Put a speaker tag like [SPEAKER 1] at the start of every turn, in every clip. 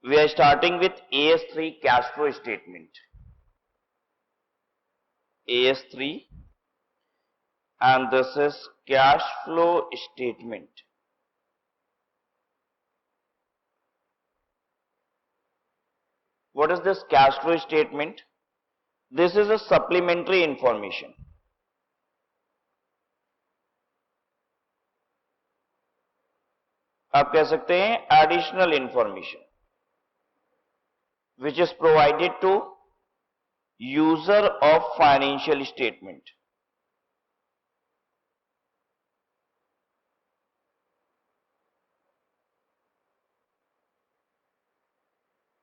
[SPEAKER 1] We are starting with AS3 cash flow statement. AS3, and this is cash flow statement. What is this cash flow statement? This is a supplementary information. आप कह सकते हैं additional information which is provided to user of financial statement.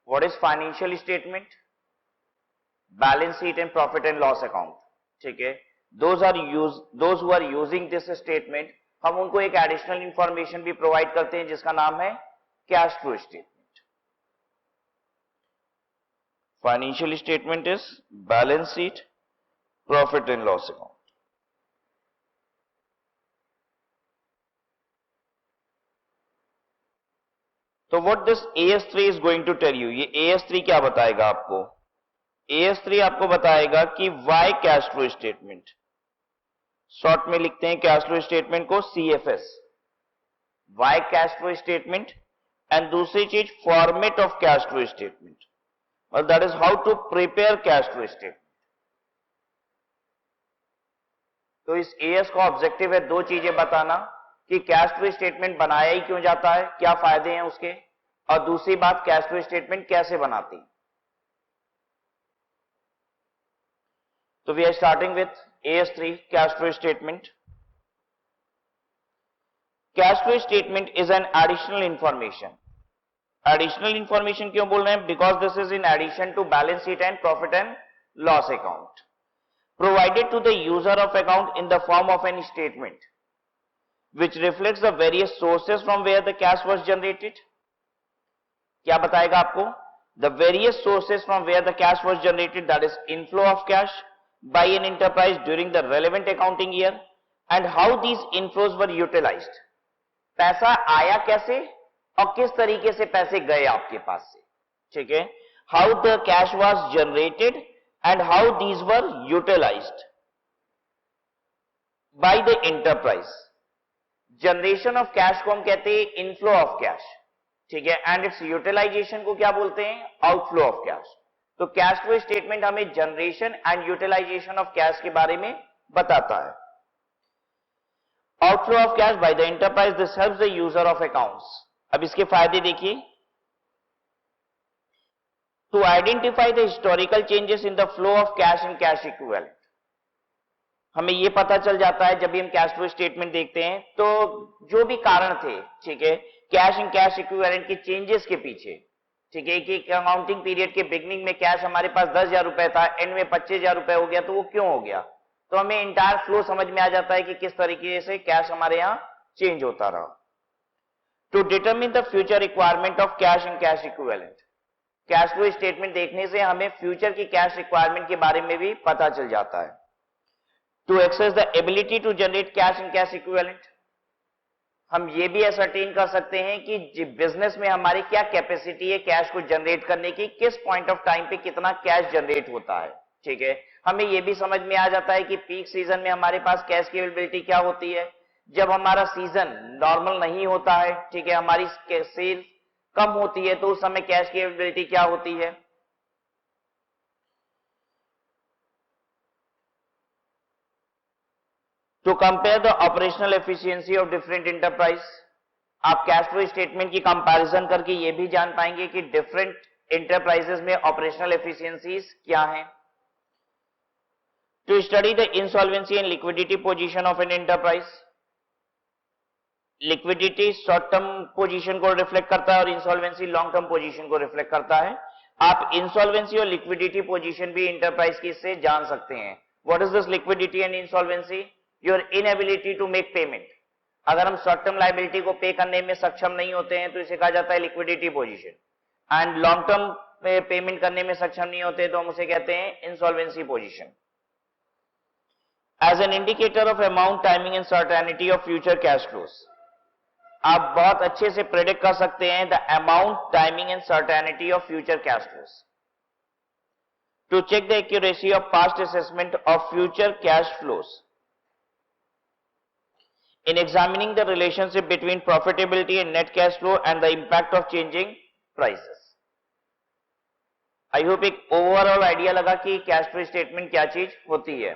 [SPEAKER 1] What is financial statement? Balance sheet and profit and loss account. ठीक है, those who are using this statement, हम उनको एक additional information भी प्रोवाइड करते हैं जिसका नाम है cash flow statement. Financial statement is balance sheet, profit and loss account. तो what this AS3 is going to tell you, ये AS3 क्या बताएगा आपको? AS3 आपको बताएगा कि why cash flow statement, short में लिखते हैं कैश फ्लो स्टेटमेंट को CFS, why cash flow statement, and दूसरी चीज format of cash flow statement, और that is how to prepare cash flow statement. तो इस AS का ऑब्जेक्टिव है दो चीजें बताना कि कैश फ्लो स्टेटमेंट बनाया ही क्यों जाता है, क्या फायदे हैं उसके, और दूसरी बात कैश फ्लो स्टेटमेंट कैसे बनाती. तो we are starting with AS3 cash flow statement. Cash flow statement is an additional information. Additional information क्यों बोल रहे हैं? Because this is in addition to balance sheet and profit and loss account, provided to the user of account in the form of an statement which reflects the various sources from where the cash was generated. क्या बताएगा आपको? The various sources from where the cash was generated, that is inflow of cash by an enterprise during the relevant accounting year, and how these inflows were utilized. पैसा आया कैसे और किस तरीके से पैसे गए आपके पास से. ठीक है, how the cash was generated and how these were utilized by the enterprise. Generation of cash को हम कहते हैं इनफ्लो ऑफ कैश. ठीक है, एंड इट्स यूटिलाइजेशन को क्या बोलते हैं? Outflow of cash. तो कैश फ्लो स्टेटमेंट हमें generation and utilisation of cash के बारे में बताता है. Outflow of cash by the enterprise, this helps the user of accounts. अब इसके फायदे देखिए. To identify the historical changes in the flow of cash and cash equivalent. हमें ये पता चल जाता है जब भी हम कैश फ्लो स्टेटमेंट देखते हैं तो जो भी कारण थे, ठीक है, कैश एंड कैश इक्विवेलेंट के चेंजेस के पीछे. ठीक है, कि अकाउंटिंग पीरियड के बिगनिंग में कैश हमारे पास 10,000 रुपए था, एंड में 25,000 रुपए हो गया, तो वो क्यों हो गया? तो हमें इंटायर फ्लो समझ में आ जाता है कि किस तरीके से कैश हमारे यहां चेंज होता रहा. To determine the future requirement of cash and cash equivalent. Cash flow statement देखने से हमें फ्यूचर की कैश रिक्वायरमेंट के बारे में भी पता चल जाता है. To assess the ability to generate cash and cash equivalent. हम ये भी असरटेन कर सकते हैं कि बिजनेस में हमारी क्या कैपेसिटी है कैश को जनरेट करने की, किस पॉइंट ऑफ टाइम पे कितना कैश जनरेट होता है. ठीक है, हमें ये भी समझ में आ जाता है कि पीक सीजन में हमारे पास कैश की अवेलेबिलिटी क्या होती है, जब हमारा सीजन नॉर्मल नहीं होता है, ठीक है, हमारी सेल कम होती है, तो उस समय कैश की अवेलेबिलिटी क्या होती है. To compare the operational efficiency of different enterprise. आप कैश फ्लो स्टेटमेंट की कंपैरिजन करके ये भी जान पाएंगे कि डिफरेंट एंटरप्राइजेस में ऑपरेशनल एफिशिएंसीज क्या हैं. To study the insolvency and liquidity position of an enterprise. Liquidity short term position को रिफ्लेक्ट करता है और इंसॉल्वेंसी लॉन्ग टर्म पोजीशन को रिफ्लेक्ट करता है. आप इंसॉल्वेंसी और लिक्विडिटी पोजीशन भी एंटरप्राइज की से जान सकते हैं. What is this liquidity and insolvency? Your inability to make payment. अगर हम शॉर्ट टर्म लायबिलिटी को पे करने में सक्षम नहीं होते हैं तो इसे कहा जाता है liquidity position, and long term payment करने में सक्षम नहीं होते तो हम उसे कहते हैं insolvency position. As an indicator of amount, timing and certainty of future cash flows. आप बहुत अच्छे से प्रेडिक्ट कर सकते हैं the amount, timing and certainty of future cash flows to check the accuracy of past assessment of future cash flows in examining the relationship between profitability and net cash flow and the impact of changing prices. I hope एक overall idea लगा कि cash flow statement क्या चीज होती है.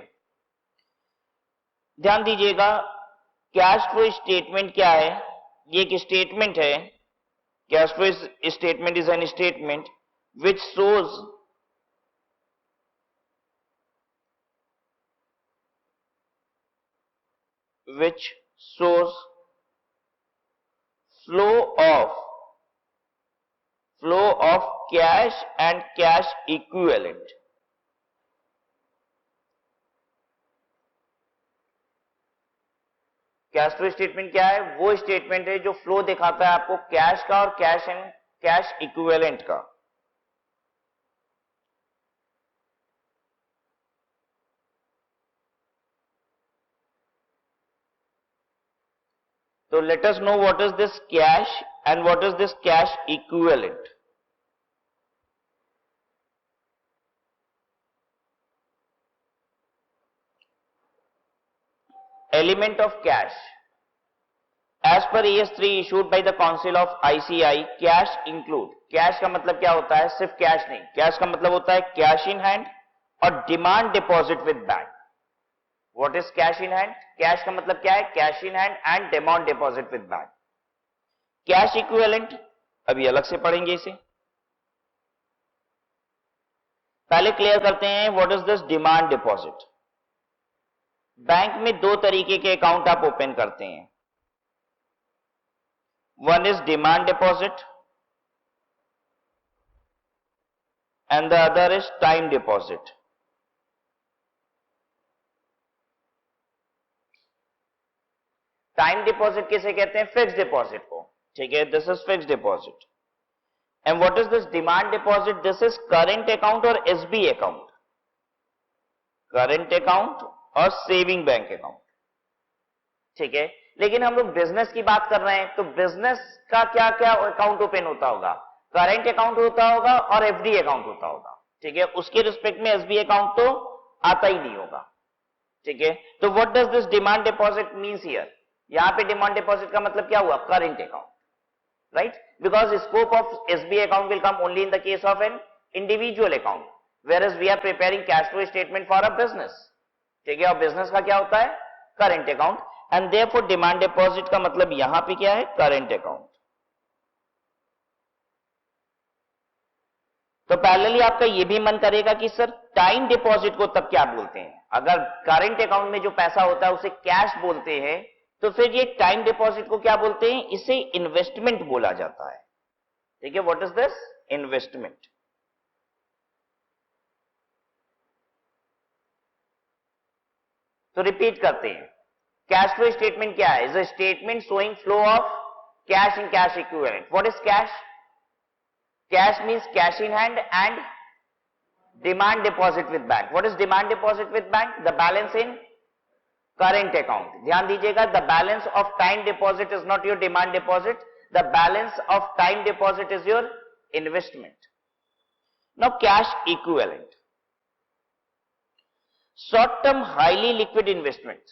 [SPEAKER 1] ध्यान दीजिएगा, cash flow statement क्या है? ये एक स्टेटमेंट है. Cash flow statement is an statement which shows flow of cash and cash equivalent. Cash flow statement क्या है? वो स्टेटमेंट है जो फ्लो दिखाता है आपको कैश का और कैश एंड कैश इक्विवेलेंट का. So let us know what is this cash and what is this cash equivalent. Element of cash. As per ES3 issued by the Council of ICI, cash include. Cash का मतलब क्या होता है? सिर्फ cash नहीं. Cash का मतलब होता है कैश इन हैंड और demand deposit with bank. What is cash in hand? Cash का मतलब क्या है? Cash in hand and demand deposit with bank. Cash equivalent अभी अलग से पढ़ेंगे इसे. पहले क्लियर करते हैं what is this demand deposit. Bank में दो तरीके के अकाउंट आप ओपन करते हैं. One is demand deposit and the other is time deposit. Time deposit किसे कहते हैं? फिक्स्ड डिपॉजिट को. ठीक है, this is fixed deposit. And what is this demand deposit? This is current account और एसबी अकाउंट. करंट अकाउंट और saving bank account. ठीक है, लेकिन हम लोग बिजनेस की बात कर रहे हैं, तो बिजनेस का क्या क्या अकाउंट ओपन होता होगा? करंट अकाउंट होता होगा और एफडी अकाउंट होता होगा. ठीक है, उसके रिस्पेक्ट में एसबी अकाउंट तो आता ही नहीं होगा. ठीक है, तो what does this demand deposit means here? यहां पे डिमांड डिपॉजिट का मतलब क्या हुआ? Current account, right? Because scope of SB account will come only in the case of an individual account, where as we are preparing cash flow statement for a business. ठीक है, और business का क्या होता है? Current account. And therefore demand deposit का मतलब यहां पे क्या है? Current account. तो पैरेलली आपका ये भी मन करेगा कि सर टाइम डिपॉजिट को तब क्या बोलते हैं? अगर करंट अकाउंट में जो पैसा होता है उसे कैश बोलते हैं, तो फिर ये टाइम डिपॉजिट को क्या बोलते हैं? इसे इन्वेस्टमेंट बोला जाता है. ठीक है, व्हाट इज दिस? इन्वेस्टमेंट. तो रिपीट करते हैं, कैश फ्लो स्टेटमेंट क्या है? Is a statement showing flow of cash in cash equivalent. What is cash? Cash means cash in hand and demand deposit with bank. What is demand deposit with bank? The balance in current account. ध्यान दीजिएगा, the balance of time deposit is not your demand deposit. The balance of time deposit is your investment. Now cash equivalent. Short term highly liquid investment.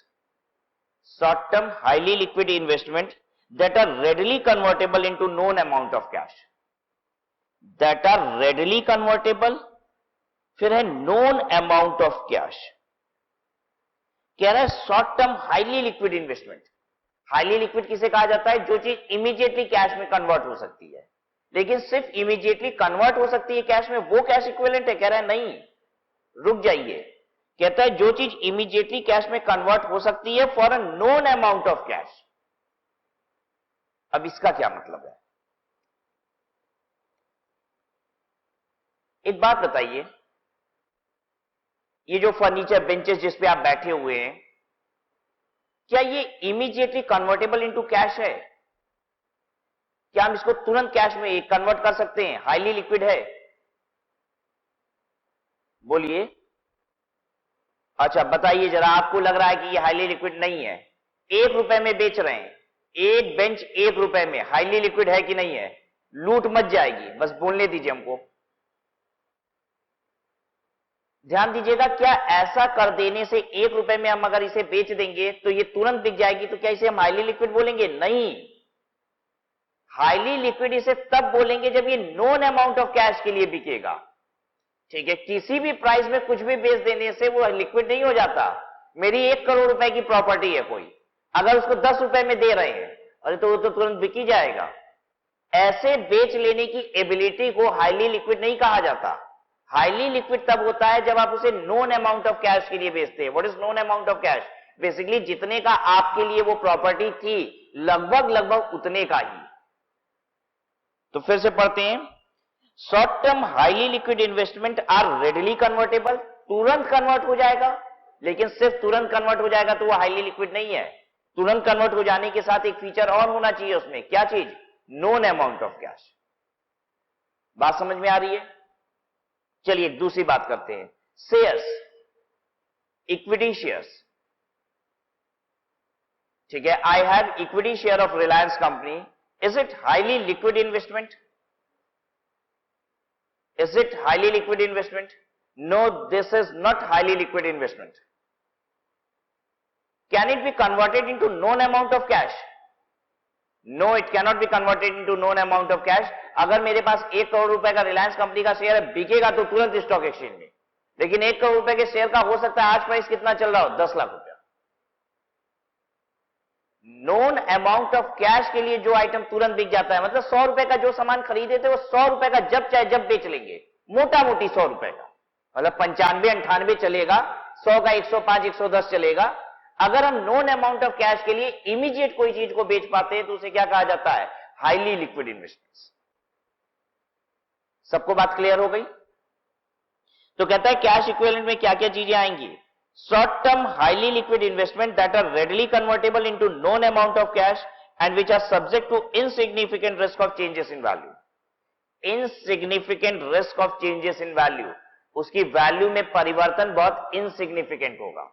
[SPEAKER 1] Short term highly liquid investment that are readily convertible into known amount of cash. That are readily convertible, फिर है known amount of cash. कह रहा है short term highly liquid investment. Highly liquid किसे कहा जाता है? जो चीज इमीडिएटली कैश में कन्वर्ट हो सकती है. लेकिन सिर्फ इमीडिएटली कन्वर्ट हो सकती है कैश में, वो कैश इक्विवेलेंट है? कह रहा है नहीं, रुक जाइए. कहता है जो चीज इमीडिएटली कैश में कन्वर्ट हो सकती है for a known amount of cash. अब इसका क्या मतलब है? एक बात बताइए, ये जो फर्नीचर बेंचेस जिस पे आप बैठे हुए हैं, क्या ये इमीडिएटली कन्वर्टेबल इनटू कैश है? क्या हम इसको तुरंत कैश में कन्वर्ट कर सकते हैं? हाईली लिक्विड है? बोलिए. अच्छा बताइए जरा, आपको लग रहा है कि ये हाईली लिक्विड नहीं है. ₹1 में बेच रहे हैं, एक बेंच 1 रुपए में हाईली लिक्विड है कि नहीं है? लूट मच जाएगी, बस बोलने दीजिए हमको। ध्यान दीजिएगा, क्या ऐसा कर देने से 1 रुपए में हम अगर इसे बेच देंगे तो ये तुरंत बिक जाएगी, तो क्या इसे हम हाईली लिक्विड बोलेंगे? नहीं, हाईली लिक्विड इसे तब बोलेंगे जब ये नोन अमाउंट ऑफ कैश के लिए बिकेगा। ठीक है, किसी भी प्राइस में कुछ भी बेच देने से वो लिक्विड नहीं हो जाता। मेरी 1 करोड़ रुपए की प्रॉपर्टी है कोई, अगर उसको 10 रुपए में दे रहे हैं, अरे तो वो तो तुरंत बिक ही जाएगा। ऐसे बेच लेने की एबिलिटी को हाईली लिक्विड नहीं कहा जाता। हाईली लिक्विड तब होता है जब आप उसे नोन अमाउंट ऑफ कैश के लिए बेचते हैं। What is known amount of cash? Basically जितने का आपके लिए वो प्रॉपर्टी थी, लगभग उतने का ही। तो फिर से पढ़ते हैं, short term highly liquid investment are readily convertible, तुरंत कन्वर्ट हो जाएगा, लेकिन सिर्फ तुरंत कन्वर्ट हो जाएगा तो वो हाईली लिक्विड नहीं है। तुरंत कन्वर्ट हो जाने के साथ एक फीचर और होना चाहिए उसमें, क्या चीज? Known amount of cash. बात समझ में आ रही है? चलिए दूसरी बात करते हैं, शेयर्स, इक्विटी शेयर्स। ठीक है, I have equity share of Reliance company, is it highly liquid investment? Is it highly liquid investment? No, this is not highly liquid investment. Can it be converted into known amount of cash? No, it cannot be converted into known amount of cash. अगर मेरे पास 1 करोड़ रुपए का Reliance company का share है, बिकेगा तो तुरंत stock exchange में, लेकिन 1 करोड़ रुपए के शेयर का हो सकता है आज प्राइस कितना चल रहा हो, 10 लाख रुपया। नोन अमाउंट ऑफ कैश के लिए जो आइटम तुरंत बिक जाता है, मतलब 100 रुपए का जो सामान खरीदे थे वो 100 रुपए का जब चाहे जब बेच लेंगे, मोटा मोटी 100 रुपए का, मतलब 95 98 चलेगा, 100 का 105 110 चलेगा। अगर हम नोन अमाउंट ऑफ कैश के लिए इमीडिएट कोई चीज को बेच पाते हैं तो उसे क्या कहा जाता है? Highly liquid investments. सबको बात क्लियर हो गई? तो कहता है कैश इक्विवेलेंट में क्या क्या चीजें आएंगी? Short term highly liquid investment that are readily convertible into known amount of cash and which are subject to insignificant risk of changes in value. Insignificant risk of changes in value, उसकी value में परिवर्तन बहुत insignificant होगा।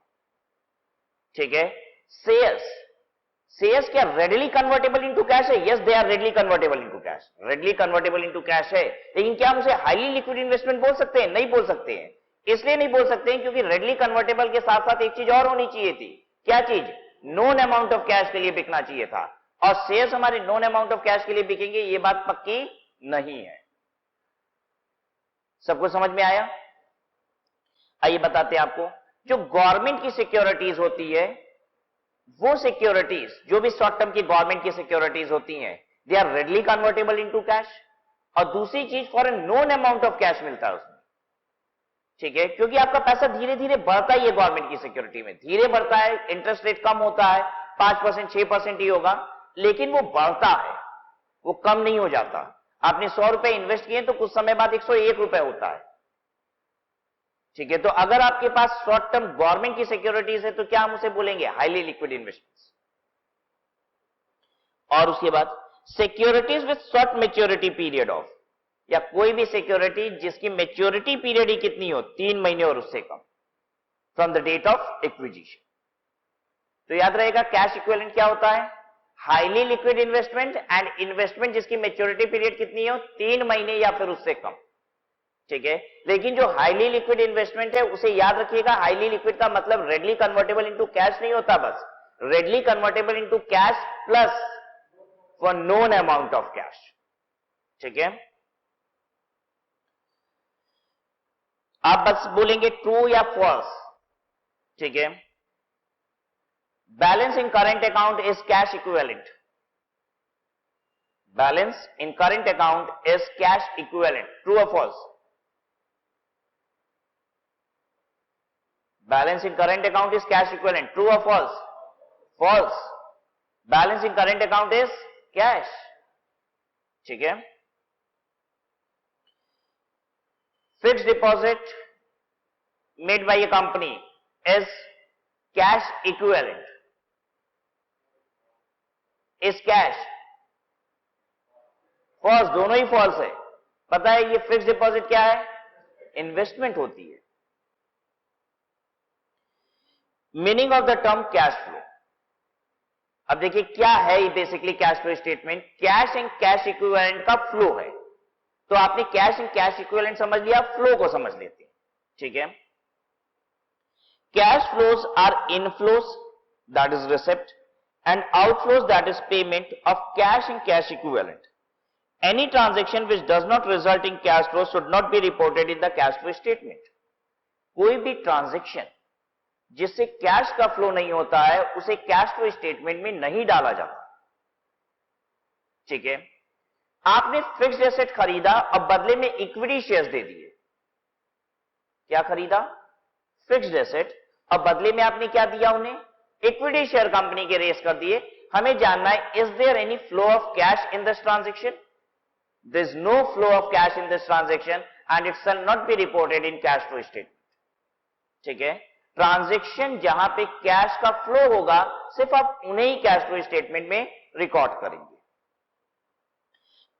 [SPEAKER 1] ठीक है, shares क्या readily convertible into cash है? Yes, they are readily convertible into cash. Readily convertible into cash है, लेकिन क्या हम उसे highly liquid investment बोल सकते हैं? नहीं बोल सकते हैं। इसलिए नहीं बोल सकते हैं क्योंकि रेडली कन्वर्टेबल के साथ साथ एक चीज और होनी चाहिए थी। क्या चीज? नोन अमाउंट ऑफ कैश के लिए बिकना चाहिए था, और शेयर्स हमारे नोन अमाउंट ऑफ कैश के लिए बिकेंगे, ये बात पक्की नहीं है। सबको समझ में आया? आइए बताते हैं आपको, जो गवर्नमेंट की सिक्योरिटीज होती है, वो सिक्योरिटीज जो भी शॉर्ट टर्म की गवर्नमेंट की सिक्योरिटीज होती हैं, they are readily convertible into cash, और दूसरी चीज for a known amount of cash मिलता है उसमें। ठीक है, क्योंकि आपका पैसा धीरे धीरे बढ़ता ही है, गवर्नमेंट की सिक्योरिटी में धीरे बढ़ता है, इंटरेस्ट रेट कम होता है, 5% 6% ही होगा, लेकिन वो बढ़ता है, वो कम नहीं हो जाता। आपने 100 रुपए इन्वेस्ट किए तो कुछ समय बाद 101 रुपए होता है। ठीक है, तो अगर आपके पास शॉर्ट टर्म गवर्नमेंट की सिक्योरिटीज है तो क्या हम उसे बोलेंगे? Highly liquid investments. और उसके बाद securities with short maturity period of, या कोई भी सिक्योरिटी जिसकी मेच्योरिटी पीरियड ही कितनी हो, 3 महीने और उससे कम, from the date of acquisition. तो याद रहेगा कैश इक्विवेलेंट क्या होता है? Highly liquid investment and investment जिसकी मेच्योरिटी पीरियड कितनी हो, 3 महीने या फिर उससे कम। ठीक है, लेकिन जो हाईली लिक्विड इन्वेस्टमेंट है उसे याद रखिएगा, हाईली लिक्विड का मतलब रेडली कन्वर्टेबल इनटू कैश नहीं होता, बस readily convertible into cash plus for known amount of cash. ठीक है, आप बस बोलेंगे ट्रू या फॉल्स। ठीक है, balance in current account is cash equivalent, balance in current account is cash equivalent, true or false? Balance in current account is cash equivalent, true or false? False. Balance in current account is cash. ठीक है, fixed deposit made by a company is cash equivalent, is cash, false, दोनों ही false है। पता है ये fixed deposit क्या है? Investment होती है। Meaning of the term cash flow, अब देखिए क्या है ये basically cash flow statement, cash and cash equivalent का फ्लो है। तो आपने कैश एंड कैश इक्विवेलेंट समझ लिया, फ्लो को समझ लेते हैं, ठीक है। Cash flows are inflows that is receipt and outflows that is payment of cash and cash equivalent. Any transaction which does not result in cash flow should not be reported in the cash flow statement. कोई भी transaction जिससे cash का flow नहीं होता है उसे cash flow statement में नहीं डाला जाता, ठीक है। आपने फिक्स्ड एसेट खरीदा और बदले में इक्विटी शेयर्स दे दिए। क्या खरीदा? फिक्स्ड एसेट, और बदले में आपने क्या दिया उन्हें? इक्विटी शेयर कंपनी के रेस कर दिए। हमें जानना है, is there any flow of cash in this transaction? There is no flow of cash in this transaction and it shall not be reported in cash flow statement, ठीक है। Transaction जहां पे कैश का फ्लो होगा सिर्फ आप उन्हें ही कैश फ्लो स्टेटमेंट में रिकॉर्ड करेंगे।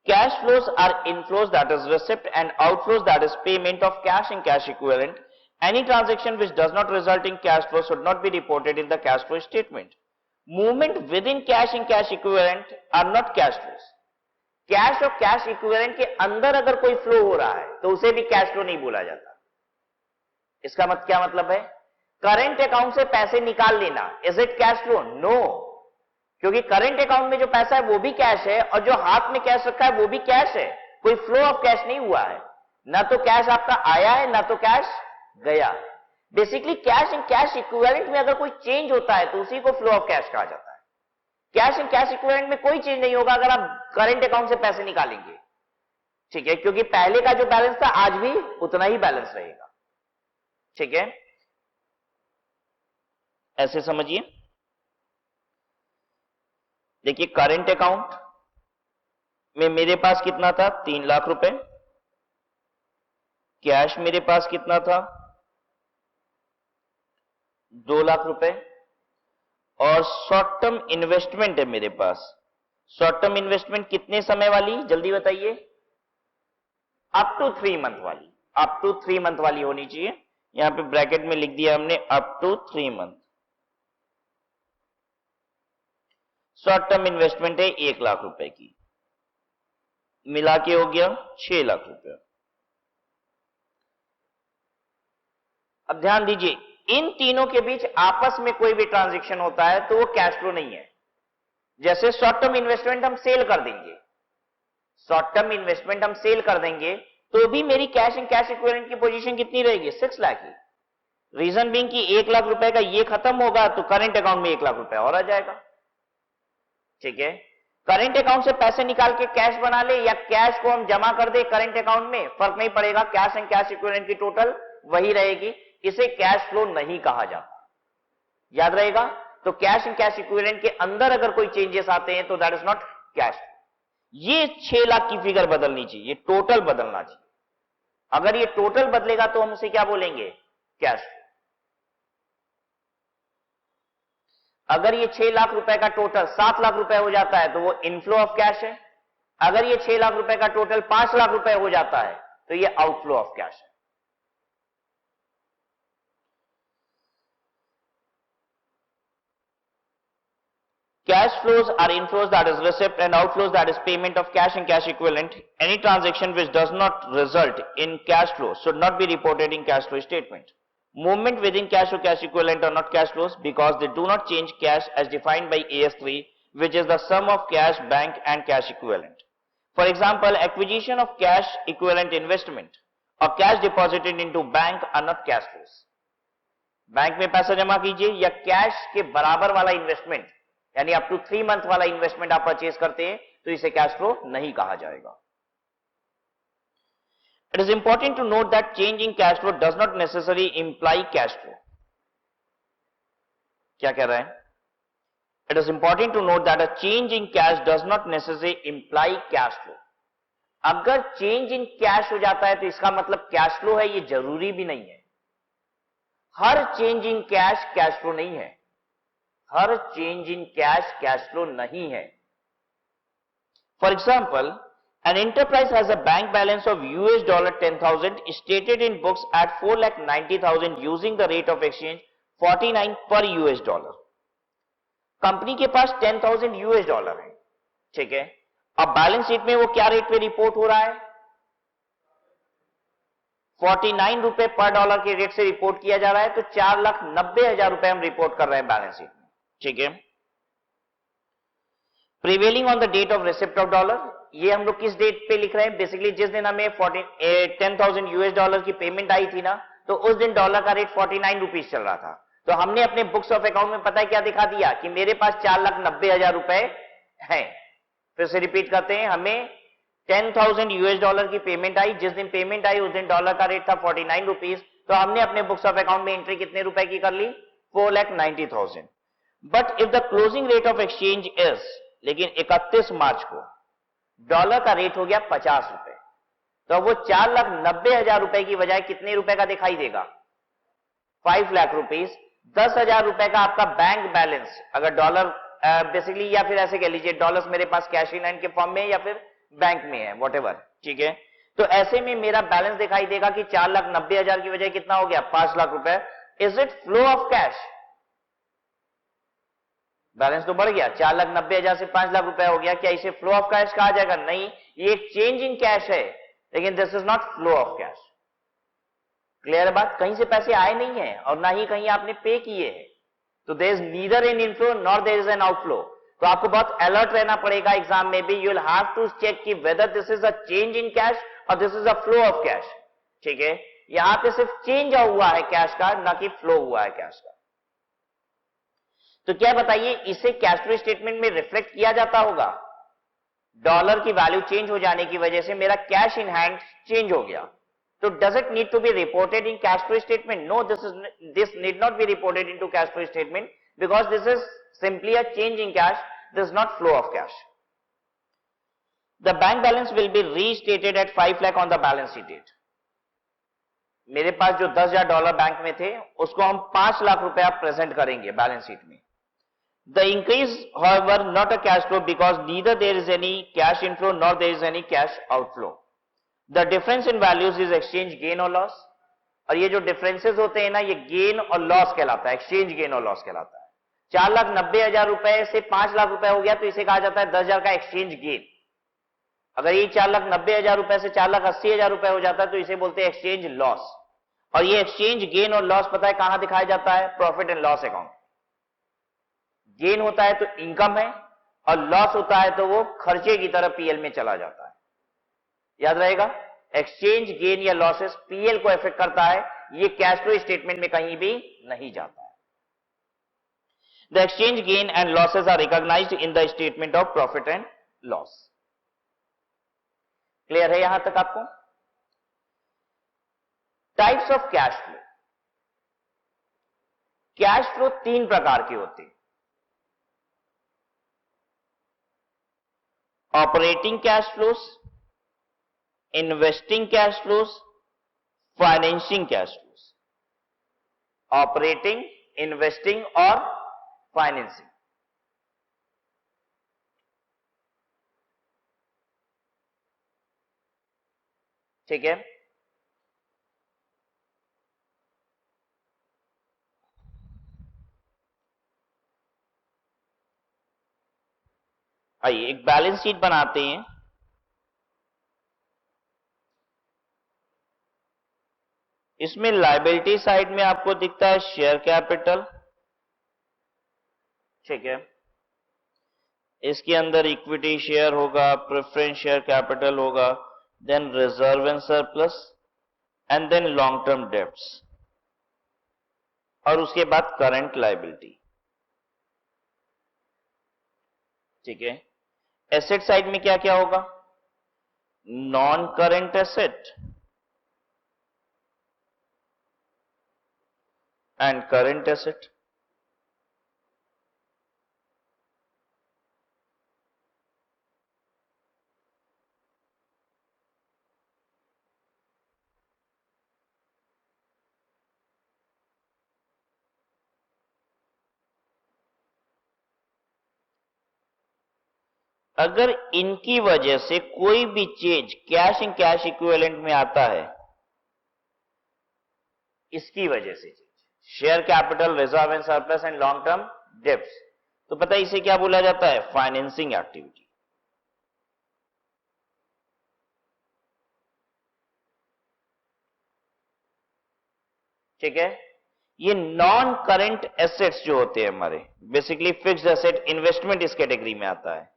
[SPEAKER 1] Cash flows are inflows that is receipt and outflows that is payment of cash and cash equivalent. Any transaction which does not result in cash flow should not be reported in the cash flow statement. Movement within cash and cash equivalent are not cash flows. Cash और cash equivalent के अंदर अगर कोई flow हो रहा है तो उसे भी कैश फ्लो नहीं बोला जाता। इसका क्या मतलब है? करंट अकाउंट से पैसे निकाल लेना, is it cash flow? No, क्योंकि करंट अकाउंट में जो पैसा है वो भी कैश है और जो हाथ में कैश रखा है वो भी कैश है। कोई फ्लो ऑफ कैश नहीं हुआ है, ना तो कैश आपका आया है ना तो कैश गया। Basically cash and cash equivalent में अगर कोई चेंज होता है तो उसी को फ्लो ऑफ कैश कहा जाता है। कैश एंड कैश इक्विवेलेंट में कोई चेंज नहीं होगा अगर आप करंट अकाउंट से पैसे निकालेंगे, ठीक है, क्योंकि पहले का जो बैलेंस था आज भी उतना ही बैलेंस रहेगा, ठीक है। ऐसे समझिए, देखिए करंट अकाउंट में मेरे पास कितना था? 3 लाख रुपए। कैश मेरे पास कितना था? 2 लाख रुपए। और शॉर्ट टर्म इन्वेस्टमेंट है मेरे पास। शॉर्ट टर्म इन्वेस्टमेंट कितने समय वाली, जल्दी बताइए? अप टू 3 मंथ वाली, अप टू 3 मंथ वाली होनी चाहिए। यहां पे ब्रैकेट में लिख दिया हमने up to 3 month. Short term investment है 1 लाख रुपए की, मिला के हो गया 6 लाख रुपए। अब ध्यान दीजिए, इन तीनों के बीच आपस में कोई भी ट्रांजैक्शन होता है तो वो कैश फ्लो नहीं है। जैसे शॉर्ट टर्म इन्वेस्टमेंट हम सेल कर देंगे, शॉर्ट टर्म इन्वेस्टमेंट हम सेल कर देंगे तो भी मेरी कैश एंड कैश इक्विवेलेंट की पोजीशन कितनी रहेगी? 6 लाख की। रीजन बीइंग कि 1 लाख रुपए का ये खत्म होगा तो करंट अकाउंट में 1 लाख रुपए और आ जाएगा, ठीक है। करंट अकाउंट से पैसे निकाल के कैश बना ले या कैश को हम जमा कर दे करंट अकाउंट में, फर्क नहीं पड़ेगा, कैश एंड कैश इक्विवेलेंट की टोटल वही रहेगी। इसे कैश फ्लो नहीं कहा जाता, याद रहेगा। तो कैश एंड कैश इक्विवेलेंट के अंदर अगर कोई चेंजेस आते हैं तो दैट इज नॉट कैश। ये 6 लाख की फिगर बदलनी चाहिए, टोटल बदलना चाहिए। अगर ये टोटल बदलेगा तो हम उसे क्या बोलेंगे? कैश। अगर ये 6 लाख रुपए का टोटल 7 लाख रुपए हो जाता है तो वो इनफ्लो ऑफ कैश है। अगर ये 6 लाख रुपए का टोटल 5 लाख रुपए हो जाता है तो ये आउटफ्लो ऑफ कैश है। Cash flows are inflows that is receipt and outflows that is payment of cash and cash equivalent. Any transaction which does not result in cash flow should not be reported in cash flow statement. Movement within cash or cash equivalent are not cash flows because they do not change cash as defined by AS3, which is the sum of cash, bank and cash equivalent. For example, acquisition of cash equivalent investment or cash deposited into bank are not cash flows. Bank में पैसा जमा कीजिए या cash के बराबर वाला investment यानी up to 3 month वाला इन्वेस्टमेंट आप परचेज करते हैं तो इसे कैश फ्लो नहीं कहा जाएगा। It is important to note that change in cash flow does not necessary imply cash flow. क्या कह रहा है? It is important to note that a change in cash does not necessary imply cash flow. अगर change in cash हो जाता है तो इसका मतलब कैश फ्लो है, ये जरूरी भी नहीं है। हर change in cash cash flow नहीं है, हर चेंज इन कैश फ्लो नहीं है। For example, an enterprise has a bank balance of $10,000 stated in books at 4,90,000 using the rate of exchange 49 per US dollar. Company के पास 10,000 US dollar है, ठीक है। अब बैलेंस शीट में वो क्या रेट पे रिपोर्ट हो रहा है? 49 रुपए पर डॉलर के रेट से रिपोर्ट किया जा रहा है, तो 4,90,000 रुपए हम रिपोर्ट कर रहे हैं बैलेंस शीट में, ठीक है। Prevailing on the date of receipt of dollar, ये हम लोग किस डेट पे लिख रहे हैं? बेसिकली जिस दिन हमें 10,000 यूएस डॉलर की पेमेंट आई थी ना, तो उस दिन डॉलर का रेट 49 रुपीज चल रहा था। तो हमने अपने बुक्स ऑफ अकाउंट में पता है क्या दिखा दिया कि मेरे पास 4,90,000 रुपए हैं। फिर से रिपीट करते हैं, हमें 10,000 यूएस डॉलर की पेमेंट आई, जिस दिन पेमेंट आई उस दिन डॉलर का रेट था 49 रुपीज, तो हमने अपने बुक्स ऑफ अकाउंट में एंट्री कितने रुपए की कर ली? 4,90,000। But if the closing rate of exchange is, लेकिन 31 मार्च को डॉलर का रेट हो गया 50 रुपए, तो वो 4,90,000 रुपए की बजाय कितने रुपए का दिखाई देगा? 5 लाख रुपीज। 10,000 रुपए का आपका बैंक बैलेंस अगर डॉलर बेसिकली, या फिर ऐसे कह लीजिए डॉलर्स मेरे पास कैश इन हैंड के फॉर्म में या फिर बैंक में है, व्हाटएवर, ठीक है। तो ऐसे में मेरा बैलेंस दिखाई देगा कि 4,90,000 की बजाय कितना हो गया? 5 लाख रुपए। Is it flow of cash? Balance तो बढ़ गया, 4,90,000 से 5 लाख रुपए हो गया, क्या इसे फ्लो ऑफ कैश कहा जाएगा? नहीं, ये एक चेंज इन कैश है, लेकिन this is not flow of cash. Clear है बात? कहीं से पैसे आए नहीं है और ना ही कहीं आपने पे किए हैं, तो there is neither an inflow nor there is an outflow. तो आपको बहुत अलर्ट रहना पड़ेगा एग्जाम में भी, you will have to check कि whether this is a change in cash or this is a flow of cash, ठीक है। यहां पे सिर्फ चेंज हुआ है कैश का, ना कि फ्लो हुआ है कैश का। तो क्या बताइए, इसे कैश फ्लो स्टेटमेंट में रिफ्लेक्ट किया जाता होगा? डॉलर की वैल्यू चेंज हो जाने की वजह से मेरा कैश इन हैंड चेंज हो गया, तो does it need to be reported in cash flow statement? No, this need not be reported into cash flow statement because this is simply a change in cash, this is not flow of cash. The bank balance will be restated at 5 lakh on the balance sheet date. मेरे पास जो 10,000 dollar bank में थे उसको हम 5 लाख रुपया present करेंगे balance sheet में। The increase, however, not a cash flow because neither there is any cash inflow nor there is any cash outflow. The difference in values is exchange gain or loss. और ये जो differences होते हैं ना, ये gain और loss कहलाता है, एक्सचेंज गेन और लॉस कहलाता है। 4,90,000 रुपए से 5 लाख रुपए हो गया तो इसे कहा जाता है 10,000 का एक्सचेंज गेन। अगर ये 4,90,000 रुपए से 4,80,000 रुपए हो जाता है तो इसे बोलते हैं एक्सचेंज लॉस। और ये एक्सचेंज गेन और लॉस पता है कहां दिखाया जाता है? Profit and loss account. Gain होता है तो इनकम है और लॉस होता है तो वो खर्चे की तरह पीएल में चला जाता है। याद रहेगा, एक्सचेंज गेन या लॉसेस पीएल को इफेक्ट करता है, ये कैश फ्लो स्टेटमेंट में कहीं भी नहीं जाता है। The exchange gain and losses are recognized in the statement of profit and loss. Clear है यहां तक आपको? Types of cash flow. Cash flow 3 प्रकार के होते हैं। Operating cash flows, investing cash flows, financing cash flows. Operating, investing और financing. ठीक है। आइए एक बैलेंस शीट बनाते हैं। इसमें लायबिलिटी साइड में आपको दिखता है शेयर कैपिटल, ठीक है। इसके अंदर इक्विटी शेयर होगा, प्रेफरेंस शेयर कैपिटल होगा, then reserve and surplus and then long term debts, और उसके बाद करंट लायबिलिटी, ठीक है। एसेट साइड में क्या क्या होगा? Non current asset and current asset. अगर इनकी वजह से कोई भी change cash in cash equivalent में आता है, इसकी वजह से share capital, reserve and surplus and long term debts, तो पता है इसे क्या बोला जाता है? Financing activity. ठीक है, ये नॉन करंट एसेट्स जो होते हैं हमारे, बेसिकली फिक्स्ड एसेट, इन्वेस्टमेंट इस कैटेगरी में आता है।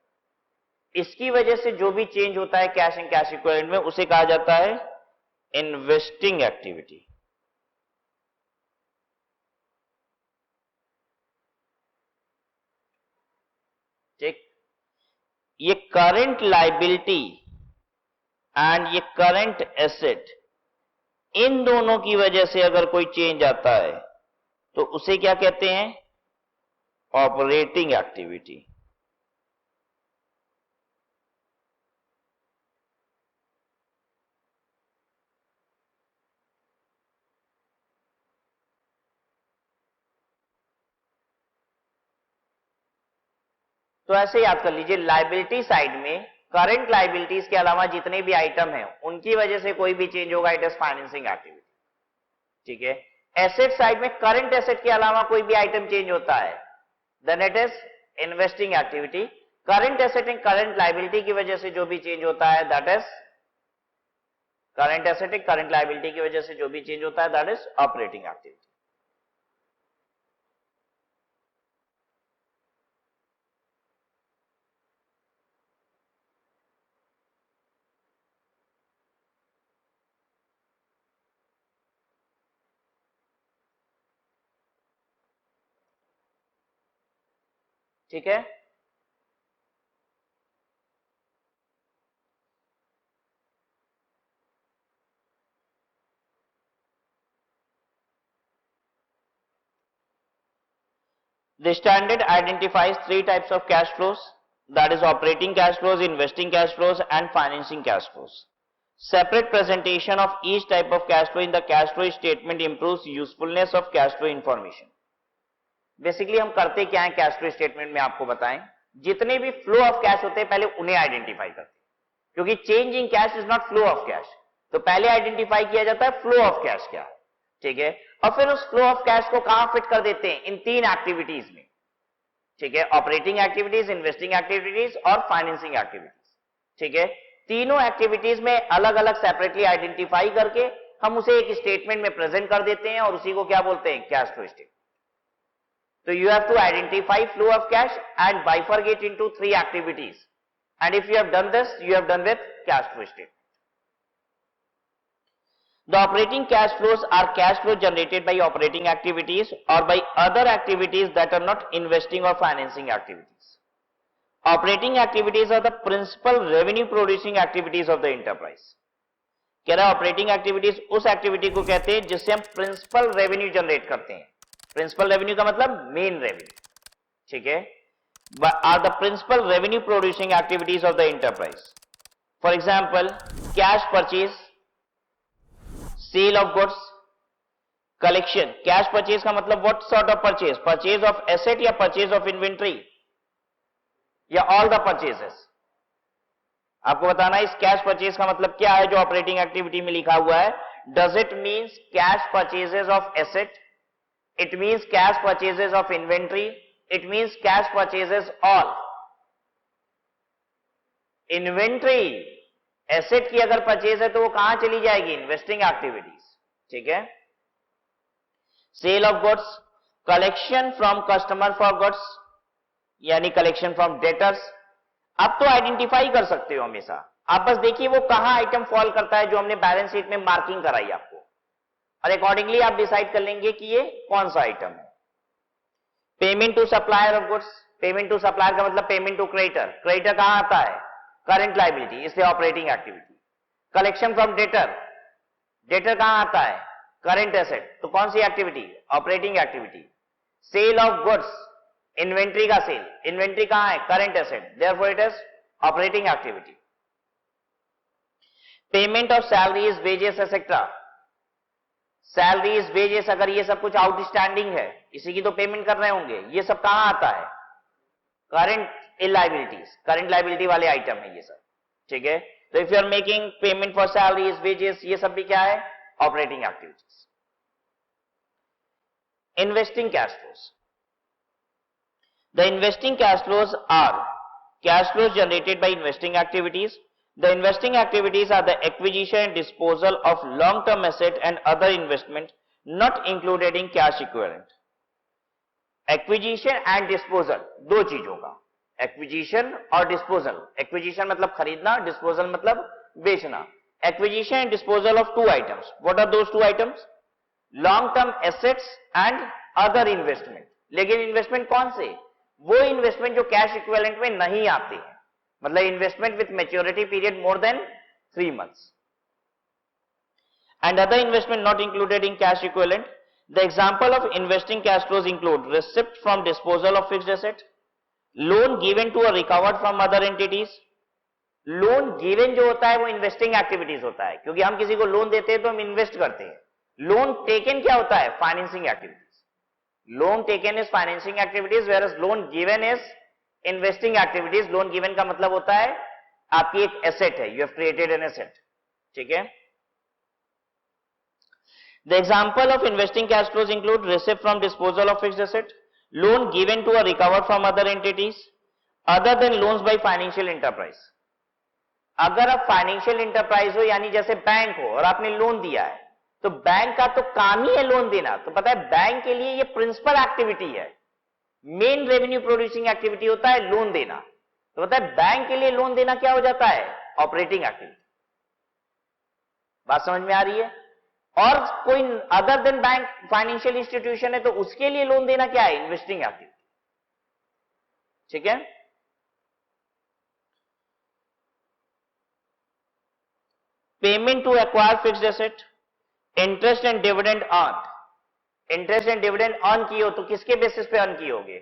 [SPEAKER 1] इसकी वजह से जो भी चेंज होता है कैश एंड कैश इक्विवेलेंट में, उसे कहा जाता है इन्वेस्टिंग एक्टिविटी। ठीक, ये करंट लायबिलिटी एंड ये करंट एसेट, इन दोनों की वजह से अगर कोई चेंज आता है तो उसे क्या कहते हैं? Operating activity. तो ऐसे याद कर लीजिए, लायबिलिटी साइड में करंट लायबिलिटीज के अलावा जितने भी आइटम हैं उनकी वजह से कोई भी चेंज होगा, इट इज फाइनेंसिंग एक्टिविटी। ठीक है, एसेट साइड में करंट एसेट के अलावा कोई भी आइटम चेंज होता है, then it is investing activity. Current asset and current liability की वजह से जो भी चेंज होता है that is current asset and current liability की वजह से जो भी चेंज होता है दैट इज ऑपरेटिंग एक्टिविटी। ठीक है, the standard identifies three types of cash flows, that is operating cash flows, investing cash flows and financing cash flows. Separate presentation of each type of cash flow in the cash flow statement improves usefulness of cash flow information. Basically हम करते क्या है cash flow statement में, आपको बताएं, जितने भी flow of cash होते हैं पहले उन्हें आइडेंटिफाई करते हैं, क्योंकि change in cash is not flow of cash. तो पहले आइडेंटिफाई किया जाता है फ्लो ऑफ कैश क्या है। ठीक है, और फिर उस फ्लो ऑफ कैश को कहां फिट कर देते हैं? इन तीन एक्टिविटीज में। ठीक है, ऑपरेटिंग एक्टिविटीज, इन्वेस्टिंग एक्टिविटीज और फाइनेंसिंग एक्टिविटीज। ठीक है, तीनों एक्टिविटीज में अलग अलग सेपरेटली आइडेंटिफाई करके हम उसे एक स्टेटमेंट में प्रेजेंट कर देते हैं और उसी को क्या बोलते हैं? Cash flow statement. So you have to identify flow of cash and bifurcate into three activities. And if you have done this, you have done with cash flow statement. The operating cash flows are cash flow generated by operating activities or by other activities that are not investing or financing activities. Operating activities are the principal revenue producing activities of the enterprise. कह रहा है operating activities उस activity को कहते हैं जिससे हम principal revenue generate करते हैं। प्रिंसिपल रेवेन्यू का मतलब मेन रेवेन्यू। ठीक है, are the principal revenue producing activities of the enterprise. For example cash purchase, sale of goods, collection. Cash purchase का मतलब what sort of purchase? Purchase of asset या purchase of inventory या all the purchases? आपको बताना इस cash purchase का मतलब क्या है जो ऑपरेटिंग एक्टिविटी में लिखा हुआ है। Does it means cash purchases of asset? It means cash purchases of inventory. It means cash purchases all. Inventory, asset की अगर परचेज है तो वो कहां चली जाएगी? Investing activities. ठीक है, sale of goods, collection from customer for goods यानी कलेक्शन फ्रॉम डेटर्स। अब तो आइडेंटिफाई कर सकते हो हमेशा, आप बस देखिए वो कहां आइटम फॉल करता है जो हमने बैलेंस शीट में मार्किंग कराई आपको, और अकॉर्डिंगली आप डिसाइड कर लेंगे कि ये कौन सा आइटम है। Payment to supplier of goods, payment to supplier का मतलब पेमेंट टू क्रेडिटर। क्रेडिटर कहां आता है? करंट लायबिलिटी, इसलिए operating activity. Collection from debtor, debtor कहां आता है? करंट एसेट, तो कौन सी activity? Operating activity. Sale of goods, inventory का सेल, इन्वेंट्री कहां है? Current asset, therefore it is operating activity. Payment of salaries, wages etcetera, salaries, wages, अगर ये सब कुछ आउटस्टैंडिंग है, इसी की तो पेमेंट कर रहे होंगे, ये सब कहां आता है? करंट लायबिलिटीज, करंट लायबिलिटी वाले आइटम है ये सब। ठीक है, तो if you are making payment for salaries, wages, ये सब भी क्या है? Operating activities. Investing cash flows, The investing cash flows are cash flows generated by investing activities. The investing activities are the acquisition and disposal of long-term asset and other investment not included in cash equivalent. Acquisition and disposal दो चीजों का, acquisition और disposal. Acquisition मतलब खरीदना, disposal मतलब बेचना. Acquisition and disposal of two items. What are those two items? Long-term assets and other investment. लेकिन investment कौन से? वो investment जो cash equivalent में नहीं आते हैं, मतलब investment with maturity period more than 3 months. And other investment not included in cash equivalent. The example of investing cash flows include receipt from disposal of fixed asset, loan given to or recovered from other entities. Loan given जो होता है वो investing activities होता है, क्योंकि हम किसी को लोन देते हैं तो हम इन्वेस्ट करते हैं. Loan taken क्या होता है? Financing activities. Loan taken is financing activities, whereas loan given is investing activities. Loan given का मतलब होता है आपकी एक asset है, you have created an asset. ठीक है? The example of investing cash flows include receipt from disposal of fixed asset, loan given to or recovered from other entities, other than loans by financial enterprise. अगर आप financial enterprise हो, यानी जैसे bank हो और आपने लोन दिया है, तो बैंक का तो काम ही है लोन देना. तो पता है बैंक के लिए ये प्रिंसिपल एक्टिविटी है, मेन रेवेन्यू प्रोड्यूसिंग एक्टिविटी होता है लोन देना. तो पता है बैंक के लिए लोन देना क्या हो जाता है? Operating activity. बात समझ में आ रही है? और कोई other than bank financial institution है तो उसके लिए लोन देना क्या है? Investing activity. ठीक है? Payment to acquire fixed asset, interest and dividend earn. Interest and dividend earn किए हो तो किसके बेसिस पे अर्न किए होगे?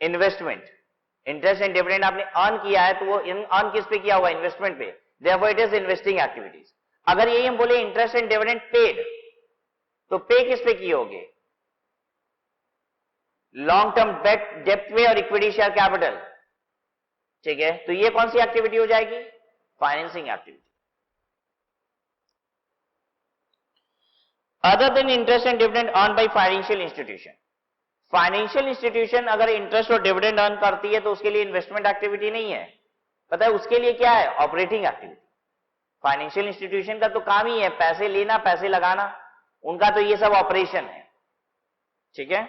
[SPEAKER 1] इन्वेस्टमेंट. इंटरेस्ट एंड डिविडेंड आपने अर्न किया है तो वो अर्न किस पे किया होगा? इन्वेस्टमेंट पे. Therefore it is investing activities. अगर यही हम बोले इंटरेस्ट एंड डिविडेंड पेड, तो पे किस पे किए होगे? लॉन्ग टर्म डेप्ट पे और इक्विटी शेयर कैपिटल. ठीक है? तो ये कौन सी एक्टिविटी हो जाएगी? Financing activity. Other than interest and dividend earned by financial institution. Financial institution अगर इंटरेस्ट और डिविडेंड अर्न करती है तो उसके लिए इन्वेस्टमेंट एक्टिविटी नहीं है. पता है उसके लिए क्या है? Operating activity. फाइनेंशियल इंस्टीट्यूशन का तो काम ही है पैसे लेना, पैसे लगाना, उनका तो ये सब ऑपरेशन है. ठीक है?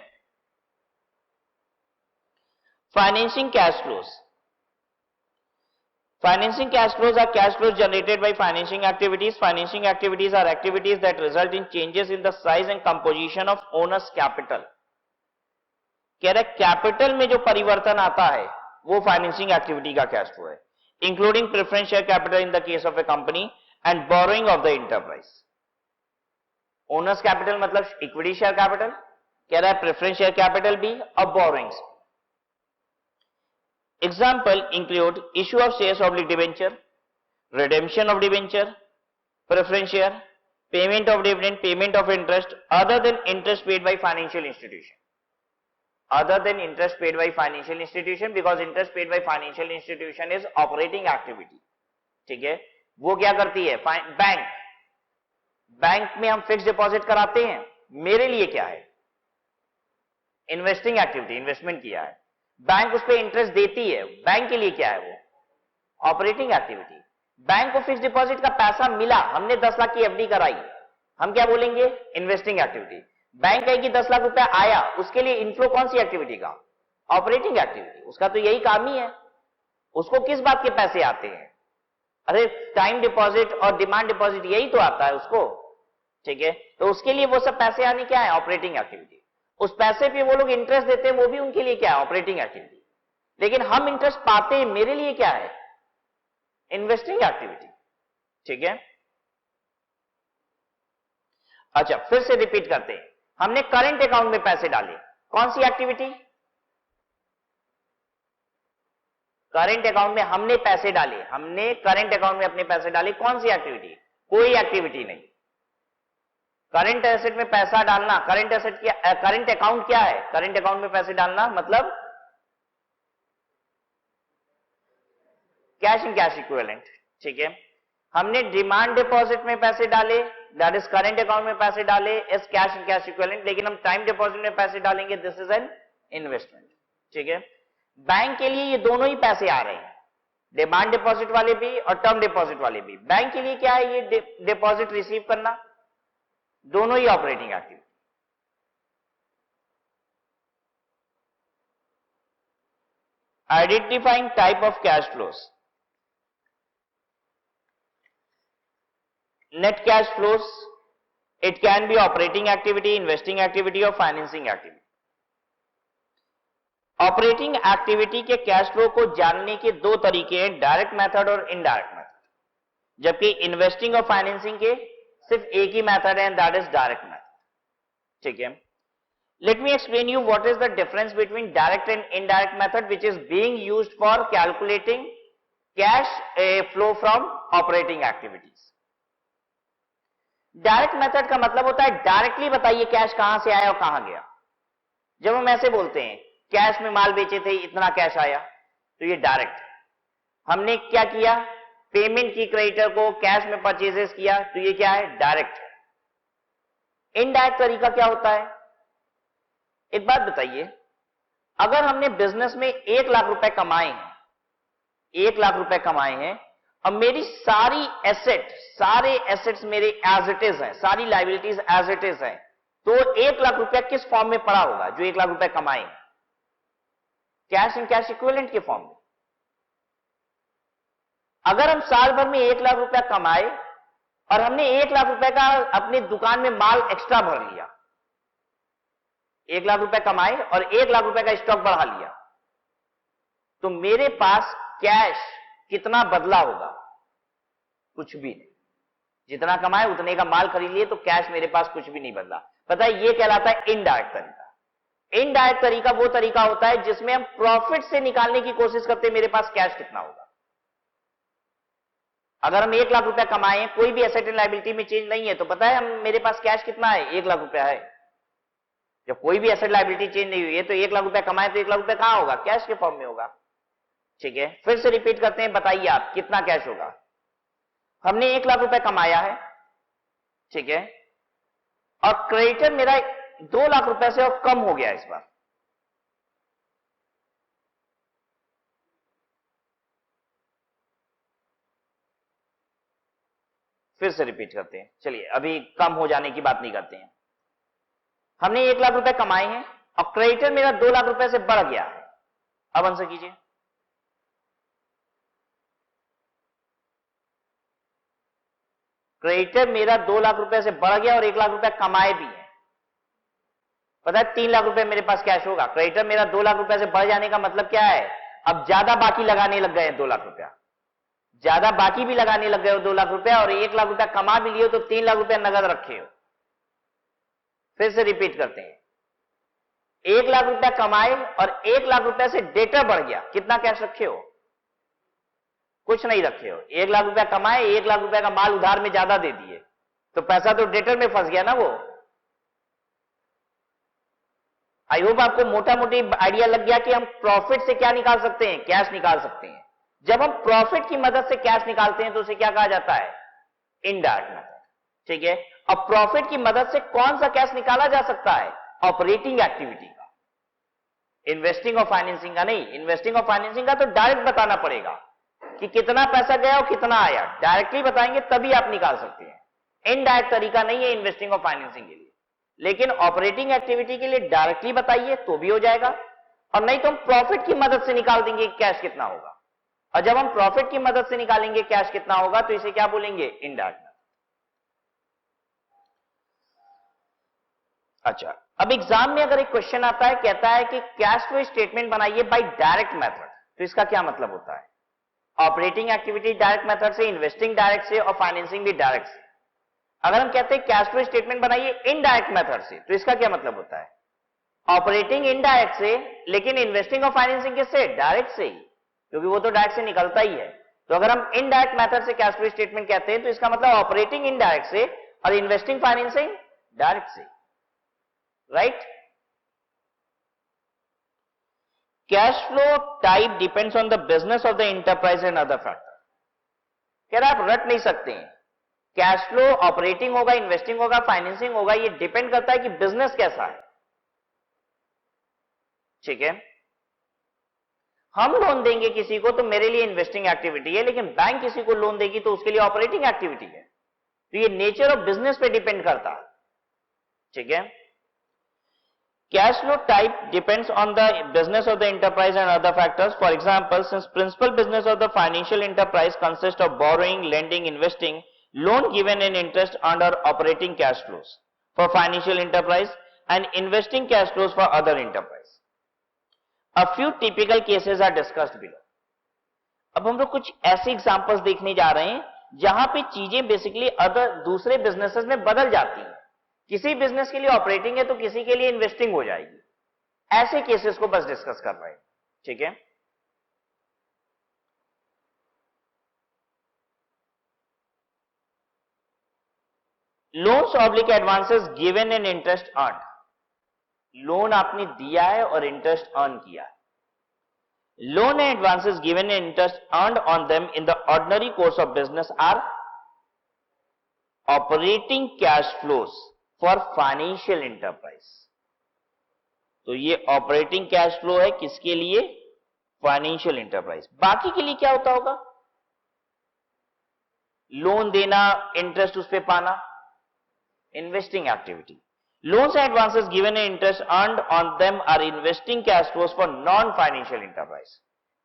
[SPEAKER 1] Financing cash flows. Financing cash flows are cash flows generated by financing activities. Financing activities are activities that result in changes in the size and composition of owner's capital. कह रहे कैपिटल में जो परिवर्तन आता है वो फाइनेंसिंग एक्टिविटी का cash flow है, including preference share capital in the case of A company and borrowing of the enterprise. Owners capital मतलब इक्विटी शेयर कैपिटल, कह रहा है प्रेफरेंस शेयर कैपिटल भी और borrowings. Example include issue of shares oblique debenture, redemption of debenture, preference share, payment of dividend, payment of interest, other than interest paid by financial institution. Other than interest paid by financial institution, because interest paid by financial institution is operating activity. ठीक है? वो क्या करती है? Bank. Bank में हम fix deposit कराते हैं, मेरे लिए क्या है? इन्वेस्टिंग एक्टिविटी, इन्वेस्टमेंट किया है. बैंक उस पर इंटरेस्ट देती है, बैंक के लिए क्या है वो? Operating activity. बैंक को फिक्स डिपॉजिट का पैसा मिला, हमने 10 लाख की एफडी कराई, हम क्या बोलेंगे? Investing activity. बैंक कहेगी 10 लाख रुपया आया, उसके लिए इनफ्लो कौन सी एक्टिविटी का? Operating activity. उसका तो यही काम ही है. उसको किस बात के पैसे आते हैं? अरे टाइम डिपॉजिट और डिमांड डिपॉजिट, यही तो आता है उसको. ठीक है? तो उसके लिए वो सब पैसे आने क्या है? Operating activity. उस पैसे पे वो लोग इंटरेस्ट देते हैं, वो भी उनके लिए क्या है? Operating activity. लेकिन हम इंटरेस्ट पाते हैं, मेरे लिए क्या है? Investing activity. ठीक है? अच्छा, फिर से रिपीट करते हैं. हमने करंट अकाउंट में पैसे डाले, कौन सी एक्टिविटी? करंट अकाउंट में हमने पैसे डाले, हमने करंट अकाउंट में अपने पैसे डाले, कौन सी एक्टिविटी? कोई एक्टिविटी नहीं. करंट एसेट में पैसा डालना, करंट एसेट क्या, करंट अकाउंट क्या है? करंट अकाउंट में पैसे डालना मतलब कैश एंड कैश इक्विवेलेंट. ठीक है? हमने डिमांड डिपॉजिट में पैसे डाले, दैट इज करंट अकाउंट में पैसे डाले as cash and cash equivalent. लेकिन हम टाइम डिपॉजिट में पैसे डालेंगे, दिस इज एन इन्वेस्टमेंट. ठीक है। बैंक के लिए ये दोनों ही पैसे आ रहे हैं, डिमांड डिपॉजिट वाले भी और टर्म डिपॉजिट वाले भी। बैंक के लिए क्या है, ये डिपॉजिट रिसीव करना, दोनों ही operating activity. Identifying type of cash flows. Net cash flows, it can be operating activity, investing activity or financing activity. Operating activity के कैश फ्लो को जानने के दो तरीके हैं, डायरेक्ट मेथड और इनडायरेक्ट मेथड। जबकि इन्वेस्टिंग और फाइनेंसिंग के सिर्फ एक ही मेथड है, दैट इज डायरेक्ट मेथड। ठीक है। Let me explain you what is the difference between direct and indirect method which is being used for calculating cash flow from operating activities. Direct method का मतलब होता है directly बताइए cash कहां से आया और कहां गया। जब हम ऐसे बोलते हैं कैश में माल बेचे थे, इतना कैश आया, तो ये डायरेक्ट। हमने क्या किया, पेमेंट की क्रेडिटर को, कैश में परचेजेस किया, तो ये क्या है, डायरेक्ट। इनडायरेक्ट तरीका क्या होता है, एक बात बताइए, अगर हमने बिजनेस में 1 लाख रुपए कमाए हैं, 1 लाख रुपए कमाए हैं, अब मेरी सारी सारे एसेट्स मेरे एज इट इज हैं, सारी लायबिलिटीज एज इट इज हैं, तो 1 लाख रुपया किस फॉर्म में पड़ा होगा जो 1 लाख रुपए कमाए? कैश एंड कैश इक्विवेलेंट के फॉर्म में। अगर हम साल भर में 1 लाख रुपया कमाए और हमने 1 लाख रुपए का अपनी दुकान में माल एक्स्ट्रा भर लिया, 1 लाख रुपए कमाए और 1 लाख रुपए का स्टॉक बढ़ा लिया, तो मेरे पास कैश कितना बदला होगा? कुछ भी नहीं। जितना कमाए उतने का माल खरीद लिए, तो कैश मेरे पास कुछ भी नहीं बदला। पता है, ये कहलाता है इनडायरेक्ट तरीका। इनडायरेक्ट तरीका वो तरीका होता है जिसमें हम प्रॉफिट से निकालने की कोशिश करते हैं मेरे पास कैश कितना होगा। अगर हम 1 लाख रुपया कमाए, कोई भी एसेट एंड लायबिलिटी में चेंज नहीं है, तो पता है हम मेरे पास कैश कितना है, 1 लाख रुपया है। जब कोई भी एसेट लायबिलिटी चेंज नहीं हुई है, तो 1 लाख रुपया कमाए तो 1 लाख रुपया कहां होगा? कैश के फॉर्म में होगा। ठीक है, फिर से रिपीट करते हैं, बताइए आप कितना कैश होगा। हमने 1 लाख रुपए कमाया है, ठीक है, और क्रेडिटर मेरा 2 लाख रुपए से और कम हो गया इस बार। फिर से रिपीट करते हैं, चलिए अभी कम हो जाने की बात नहीं करते हैं। हमने 1 लाख रुपए कमाए हैं और क्रेडिटर मेरा 2 लाख रुपए से बढ़ गया है। अब आंसर कीजिए। क्रेडिटर मेरा 2 लाख रुपए से बढ़ गया और 1 लाख रुपए कमाए भी है। पता है 3 लाख रुपए मेरे पास कैश होगा। क्रेडिटर मेरा 2 लाख रुपए से बढ़ जाने का मतलब क्या है? अब ज्यादा बाकी लगाने लग गए हैं 2 लाख रुपया, ज्यादा बाकी भी लगाने लग गए हो 2 लाख रुपया, और 1 लाख रुपया कमा भी लियो तो 3 लाख रुपया नगद रखे हो। फिर से रिपीट करते हैं, 1 लाख रुपया कमाए और 1 लाख रुपया से डेटर बढ़ गया, कितना कैश रखे हो? कुछ नहीं रखे हो। 1 लाख रुपया कमाए, 1 लाख रुपया का माल उधार में ज्यादा दे दिए, तो पैसा तो डेटर में फंस गया ना वो। आई होप आपको मोटा मोटी आइडिया लग गया कि हम प्रॉफिट से क्या निकाल सकते हैं, कैश निकाल सकते हैं। जब हम प्रॉफिट की मदद से कैश निकालते हैं तो उसे क्या कहा जाता है? Indirect method. ठीक है, अब प्रॉफिट की मदद से कौन सा कैश निकाला जा सकता है? ऑपरेटिंग एक्टिविटी का, इन्वेस्टिंग और फाइनेंसिंग का नहीं। इन्वेस्टिंग और फाइनेंसिंग का तो डायरेक्ट बताना पड़ेगा कि कितना पैसा गया और कितना आया, डायरेक्टली बताएंगे तभी आप निकाल सकते हैं। इनडायरेक्ट तरीका नहीं है इन्वेस्टिंग और फाइनेंसिंग के लिए, लेकिन ऑपरेटिंग एक्टिविटी के लिए डायरेक्टली बताइए तो भी हो जाएगा, और नहीं तो हम प्रॉफिट की मदद से निकाल देंगे कैश कितना होगा। और जब हम प्रॉफिट की मदद से निकालेंगे कैश कितना होगा, तो इसे क्या बोलेंगे? इनडायरेक्ट। अच्छा, अब एग्जाम में अगर एक क्वेश्चन आता है, कहता है कि कैश फ्लो स्टेटमेंट बनाइए बाय डायरेक्ट मेथड, तो इसका क्या मतलब होता है? ऑपरेटिंग एक्टिविटी डायरेक्ट मेथड से, इन्वेस्टिंग डायरेक्ट से और फाइनेंसिंग भी डायरेक्ट से। अगर हम कहते हैं कैश फ्लो स्टेटमेंट बनाइए इनडायरेक्ट मेथड से, तो इसका क्या मतलब होता है? ऑपरेटिंग इनडायरेक्ट से, लेकिन इन्वेस्टिंग और फाइनेंसिंग किससे? डायरेक्ट से ही, क्योंकि वो तो डायरेक्ट से निकलता ही है। तो अगर हम इनडायरेक्ट मेथड से कैश फ्लो स्टेटमेंट कहते हैं, तो इसका मतलब ऑपरेटिंग इनडायरेक्ट से और इन्वेस्टिंग फाइनेंसिंग डायरेक्ट से, right? Cash flow type depends on the business of the enterprise and other factor. कह रहा आप रट नहीं सकते हैं, कैश फ्लो ऑपरेटिंग होगा, इन्वेस्टिंग होगा, फाइनेंसिंग होगा, ये डिपेंड करता है कि बिजनेस कैसा है। ठीक है, हम लोन देंगे किसी को तो मेरे लिए इन्वेस्टिंग एक्टिविटी है, लेकिन बैंक किसी को लोन देगी तो उसके लिए ऑपरेटिंग एक्टिविटी है। तो ये नेचर ऑफ बिजनेस पे डिपेंड करता है, ठीक है। Cash flow type depends on the business of the enterprise and other factors. For example, since principal business of the financial enterprise consists of borrowing, lending, investing, loan given in interest under operating cash flows for financial enterprise and investing cash flows for other enterprise. A few typical cases are discussed below. अब हम लोग कुछ ऐसे examples देखने जा रहे हैं जहां पे चीजें बेसिकली अदर दूसरे बिजनेसेस में बदल जाती हैं। किसी बिजनेस के लिए ऑपरेटिंग है तो किसी के लिए इन्वेस्टिंग हो जाएगी। ऐसे केसेस को बस डिस्कस कर रहे हैं, ठीक है। Loans oblique advances given in interest earn, loan आपने दिया है और इंटरेस्ट अर्न किया है। Loan and advances given in interest earn on them in the ordinary course of business are operating cash flows for financial enterprise. तो ये operating cash flow है किसके लिए? Financial enterprise. बाकी के लिए क्या होता होगा? लोन देना, इंटरेस्ट उस पे पाना, investing activity. Loans and advances given in interest earned on them are investing cash flows for non financial enterprise.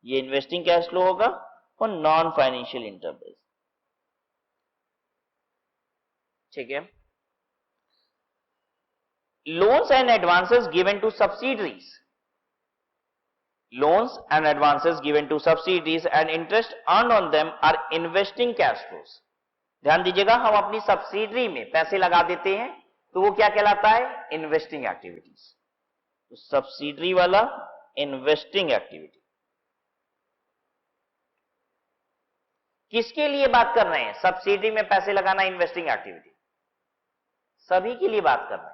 [SPEAKER 1] ये इन्वेस्टिंग कैश फ्लो होगा फॉर नॉन फाइनेंशियल एंटरप्राइज, ठीक है। Loans and advances given to subsidiaries. Loans and advances given to subsidiaries and interest earned on them are investing cash flows. ध्यान दीजिएगा, हम अपनी subsidiary में पैसे लगा देते हैं तो वो क्या कहलाता है? Investing activities. तो सब्सिडरी वाला इन्वेस्टिंग एक्टिविटी। किसके लिए बात कर रहे हैं? सब्सिडरी में पैसे लगाना इन्वेस्टिंग एक्टिविटी, सभी के लिए बात कर रहे हैं,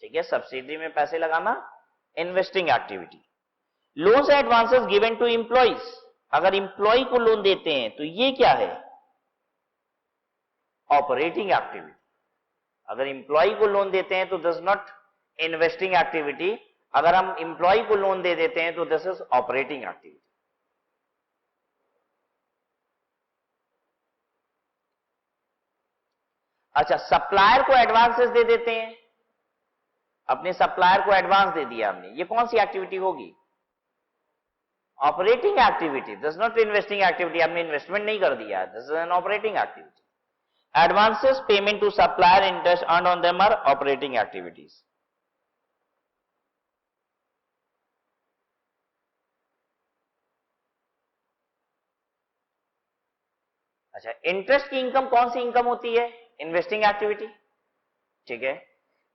[SPEAKER 1] ठीक है। सब्सिडी में पैसे लगाना investing activity. Loans and advances given to employees, अगर एम्प्लॉय को लोन देते हैं तो ये क्या है? Operating activity. अगर एम्प्लॉय को लोन देते हैं तो this is not investing activity, अगर हम एम्प्लॉय को लोन दे देते हैं तो दिस इज ऑपरेटिंग एक्टिविटी। अच्छा, सप्लायर को एडवांसेस दे देते हैं, अपने सप्लायर को एडवांस दे दिया हमने, ये कौन सी एक्टिविटी होगी? Operating activity. This not investing activity, हमने इन्वेस्टमेंट नहीं कर दिया, this is an operating activity. Advances payment to supplier, interest earned on them are operating activities. अच्छा, इंटरेस्ट की इनकम कौन सी इनकम होती है? इन्वेस्टिंग एक्टिविटी, ठीक है।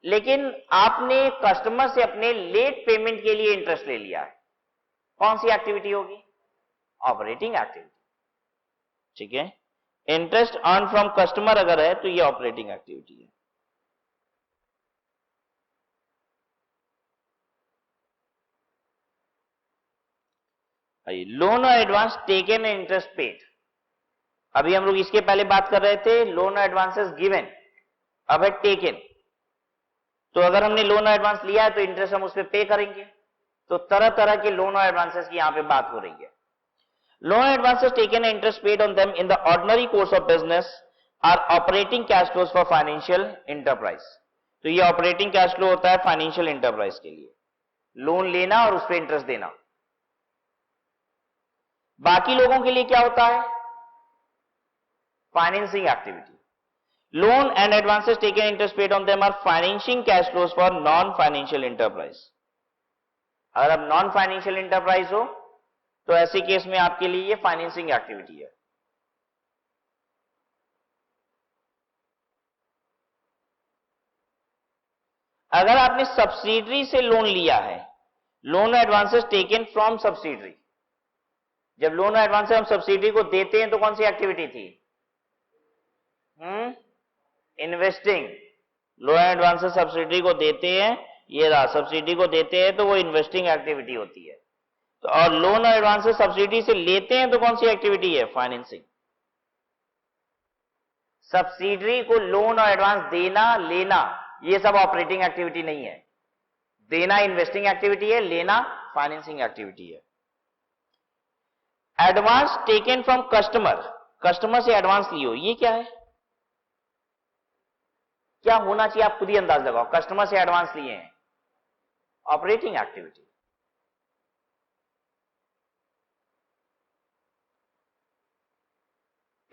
[SPEAKER 1] लेकिन आपने कस्टमर से अपने लेट पेमेंट के लिए इंटरेस्ट ले लिया है, कौन सी एक्टिविटी होगी? ऑपरेटिंग एक्टिविटी, ठीक है। इंटरेस्ट अर्न फ्रॉम कस्टमर अगर है तो ये ऑपरेटिंग एक्टिविटी है। लोन और advance taken and interest paid. अभी हम लोग इसके पहले बात कर रहे थे लोन और एडवांसेस गिवन, अब है टेकन। तो अगर हमने लोन और एडवांस लिया है तो इंटरेस्ट हम उस पर पे करेंगे। तो तरह तरह के लोन और एडवांसेस की यहां पे बात हो रही है। Loan advances taken and interest paid on them in the ordinary course of business are operating cash flows for financial enterprise. तो ये ऑपरेटिंग कैश फ्लो होता है फाइनेंशियल एंटरप्राइज के लिए, लोन लेना और उस पर इंटरेस्ट देना। बाकी लोगों के लिए क्या होता है? Financing activity. Loan and advances taken interest paid on them are financing cash flows for non-financial enterprise. अगर आप नॉन फाइनेंशियल एंटरप्राइज हो तो ऐसे केस में आपके लिए ये फाइनेंसिंग एक्टिविटी है। अगर आपने सब्सिडरी से लोन लिया है, loan advances taken from subsidiary, जब लोन एडवांस हम सब्सिडरी को देते हैं तो कौन सी एक्टिविटी थी? इन्वेस्टिंग। लोन एडवांसेस सब्सिडी को देते हैं, ये रहा सब्सिडी को देते हैं तो वो इन्वेस्टिंग एक्टिविटी होती है। तो और लोन और एडवांसेस सब्सिडी से लेते हैं तो कौन सी एक्टिविटी है? फाइनेंसिंग। सब्सिडी को लोन और एडवांस देना, लेना, ये सब ऑपरेटिंग एक्टिविटी नहीं है। देना इन्वेस्टिंग एक्टिविटी है, लेना फाइनेंसिंग एक्टिविटी है। Advance taken from customer, customer से एडवांस लियो, ये क्या है? क्या होना चाहिए आप खुद ही अंदाज लगाओ। कस्टमर से एडवांस लिए हैं, ऑपरेटिंग एक्टिविटी।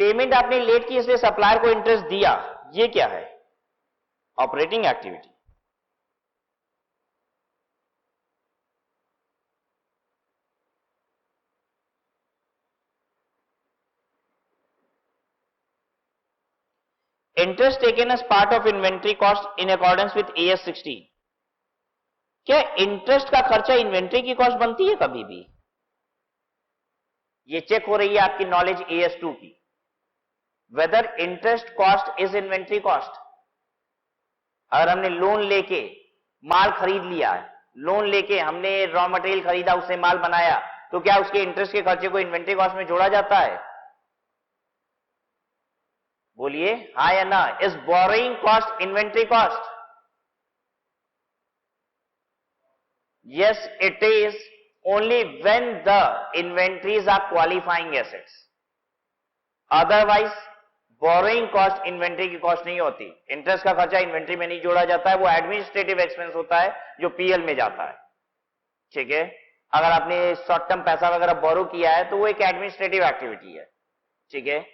[SPEAKER 1] पेमेंट आपने लेट की इसलिए सप्लायर को इंटरेस्ट दिया, ये क्या है? Operating activity. Interest taken as part of inventory cost in accordance with AS 16। क्या इंटरेस्ट का खर्चा इन्वेंट्री की कॉस्ट बनती है कभी भी? ये चेक हो रही है आपकी नॉलेज AS 2 की, whether interest cost is inventory cost. अगर हमने लोन लेके माल खरीद लिया है, लोन लेके हमने रॉ मटेरियल खरीदा, उससे माल बनाया, तो क्या उसके इंटरेस्ट के खर्चे को इन्वेंट्री कॉस्ट में जोड़ा जाता है? बोलिए हाँ या ना। Is borrowing cost inventory cost? Yes it is, only when the inventories are qualifying assets. Otherwise borrowing cost inventory की कॉस्ट नहीं होती। इंटरेस्ट का खर्चा इन्वेंट्री में नहीं जोड़ा जाता है, वो एडमिनिस्ट्रेटिव एक्सपेंस होता है जो PL में जाता है। ठीक है, अगर आपने शॉर्ट टर्म पैसा वगैरह बोरो किया है तो वो एक एडमिनिस्ट्रेटिव एक्टिविटी है। ठीक है,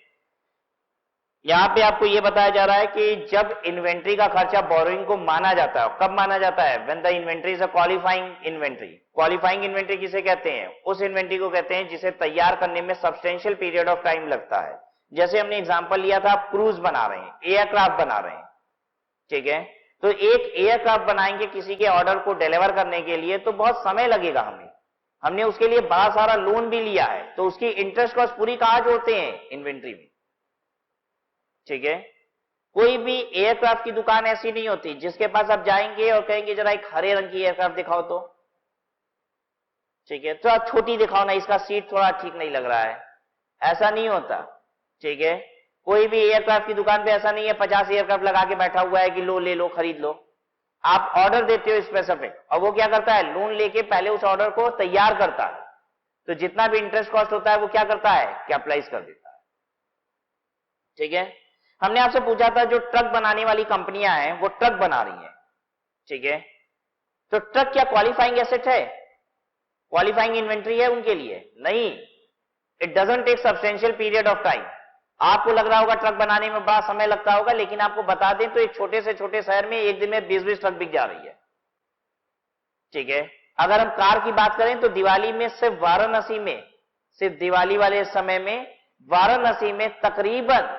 [SPEAKER 1] यहां पे आपको यह बताया जा रहा है कि जब इन्वेंट्री का खर्चा बोरोइंग को माना जाता है, कब माना जाता है? When the inventory is a qualifying inventory. Qualifying inventory किसे कहते हैं? उस इन्वेंट्री को कहते हैं जिसे तैयार करने में सब्सटेंशियल पीरियड ऑफ टाइम लगता है। जैसे हमने एग्जांपल लिया था, आप क्रूज बना रहे हैं, एयरक्राफ्ट बना रहे हैं। ठीक है, तो एक एयरक्राफ्ट बनाएंगे किसी के ऑर्डर को डिलीवर करने के लिए तो बहुत समय लगेगा हमें, हमने उसके लिए बड़ा सारा लोन भी लिया है, तो उसकी इंटरेस्ट कॉस्ट पूरी कहां जोड़ते हैं? इन्वेंट्री में। ठीक है, कोई भी एयरक्राफ्ट की दुकान ऐसी नहीं होती जिसके पास आप जाएंगे और कहेंगे जरा एक हरे रंग की एयरक्राफ्ट दिखाओ तो। ठीक है, थोड़ा छोटी दिखाओ ना, इसका सीट थोड़ा ठीक नहीं लग रहा है, ऐसा नहीं होता। ठीक है, कोई भी एयरक्राफ्ट की दुकान पे ऐसा नहीं है 50 एयरक्राफ्ट लगा के बैठा हुआ है कि लो ले लो खरीद लो। आप ऑर्डर देते हो स्पेसिफिक, और वो क्या करता है? लोन लेके पहले उस ऑर्डर को तैयार करता है, तो जितना भी इंटरेस्ट कॉस्ट होता है वो क्या करता है? कैपिटलाइज कर देता है। ठीक है, हमने आपसे पूछा था जो ट्रक बनाने वाली कंपनियां हैं वो ट्रक बना रही हैं। ठीक है, तो ट्रक क्या क्वालिफाइंग एसेट है? क्वालिफाइंग इन्वेंट्री है उनके लिए? नहीं, it doesn't take substantial period of time. आपको लग रहा होगा ट्रक बनाने में बड़ा समय लगता होगा, लेकिन आपको बता दें तो एक छोटे से छोटे शहर में एक दिन में 20-20 ट्रक बिक जा रही है। ठीक है, अगर हम कार की बात करें तो दिवाली में सिर्फ वाराणसी में, सिर्फ दिवाली वाले समय में वाराणसी में तकरीबन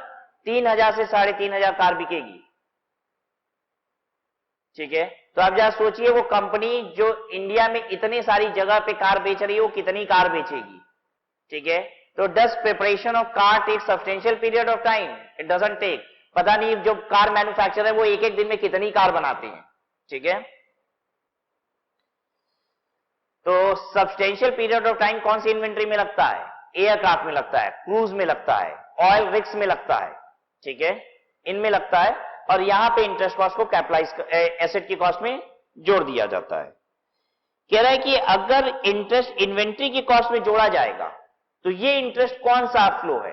[SPEAKER 1] 3000 से 3500 कार बिकेगी। ठीक है, तो आप जरा सोचिए वो कंपनी जो इंडिया में इतनी सारी जगह पे कार बेच रही है वो कितनी कार बेचेगी। ठीक है, तो does preparation of car take substantial period of time? It doesn't take. पता नहीं जो कार मैन्युफैक्चरर है वो एक एक दिन में कितनी कार बनाते हैं। ठीक है, तो सब्सटेंशियल पीरियड ऑफ टाइम कौन सी इन्वेंट्री में लगता है? एयरक्राफ्ट में लगता है, क्रूज में लगता है, ऑयल रिग्स में लगता है। ठीक है, इनमें लगता है, और यहां पे इंटरेस्ट कॉस्ट को कैपिटलाइज एसेट की कॉस्ट में जोड़ दिया जाता है। कह रहा है कि अगर इंटरेस्ट इन्वेंट्री की कॉस्ट में जोड़ा जाएगा तो ये इंटरेस्ट कौन सा फ्लो है?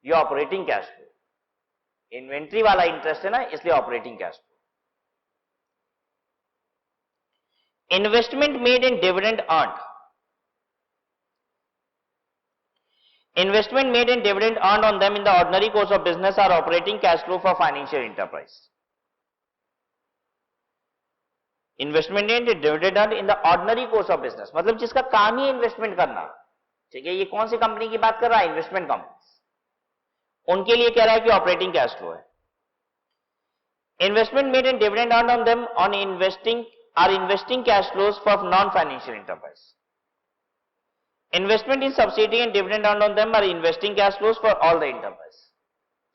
[SPEAKER 1] ये ऑपरेटिंग कैश फ्लो। इन्वेंट्री वाला इंटरेस्ट है ना, इसलिए operating cash flow. Investment made in dividend earned. Investment made in dividend earned on them in the ordinary course of business are operating cash flow for financial enterprise. Investment in dividend earned in the ordinary course of business, मतलब जिसका काम ही investment करना। ठीक है, ये कौन सी company की बात कर रहा है? Investment company. उनके लिए कह रहा है कि ऑपरेटिंग कैश फ्लो है। Investment made in dividend earned on them on investing are investing cash flows for non-financial enterprise. Investment in subsidy and dividend earned on them are investing cash flows for all the enterprise.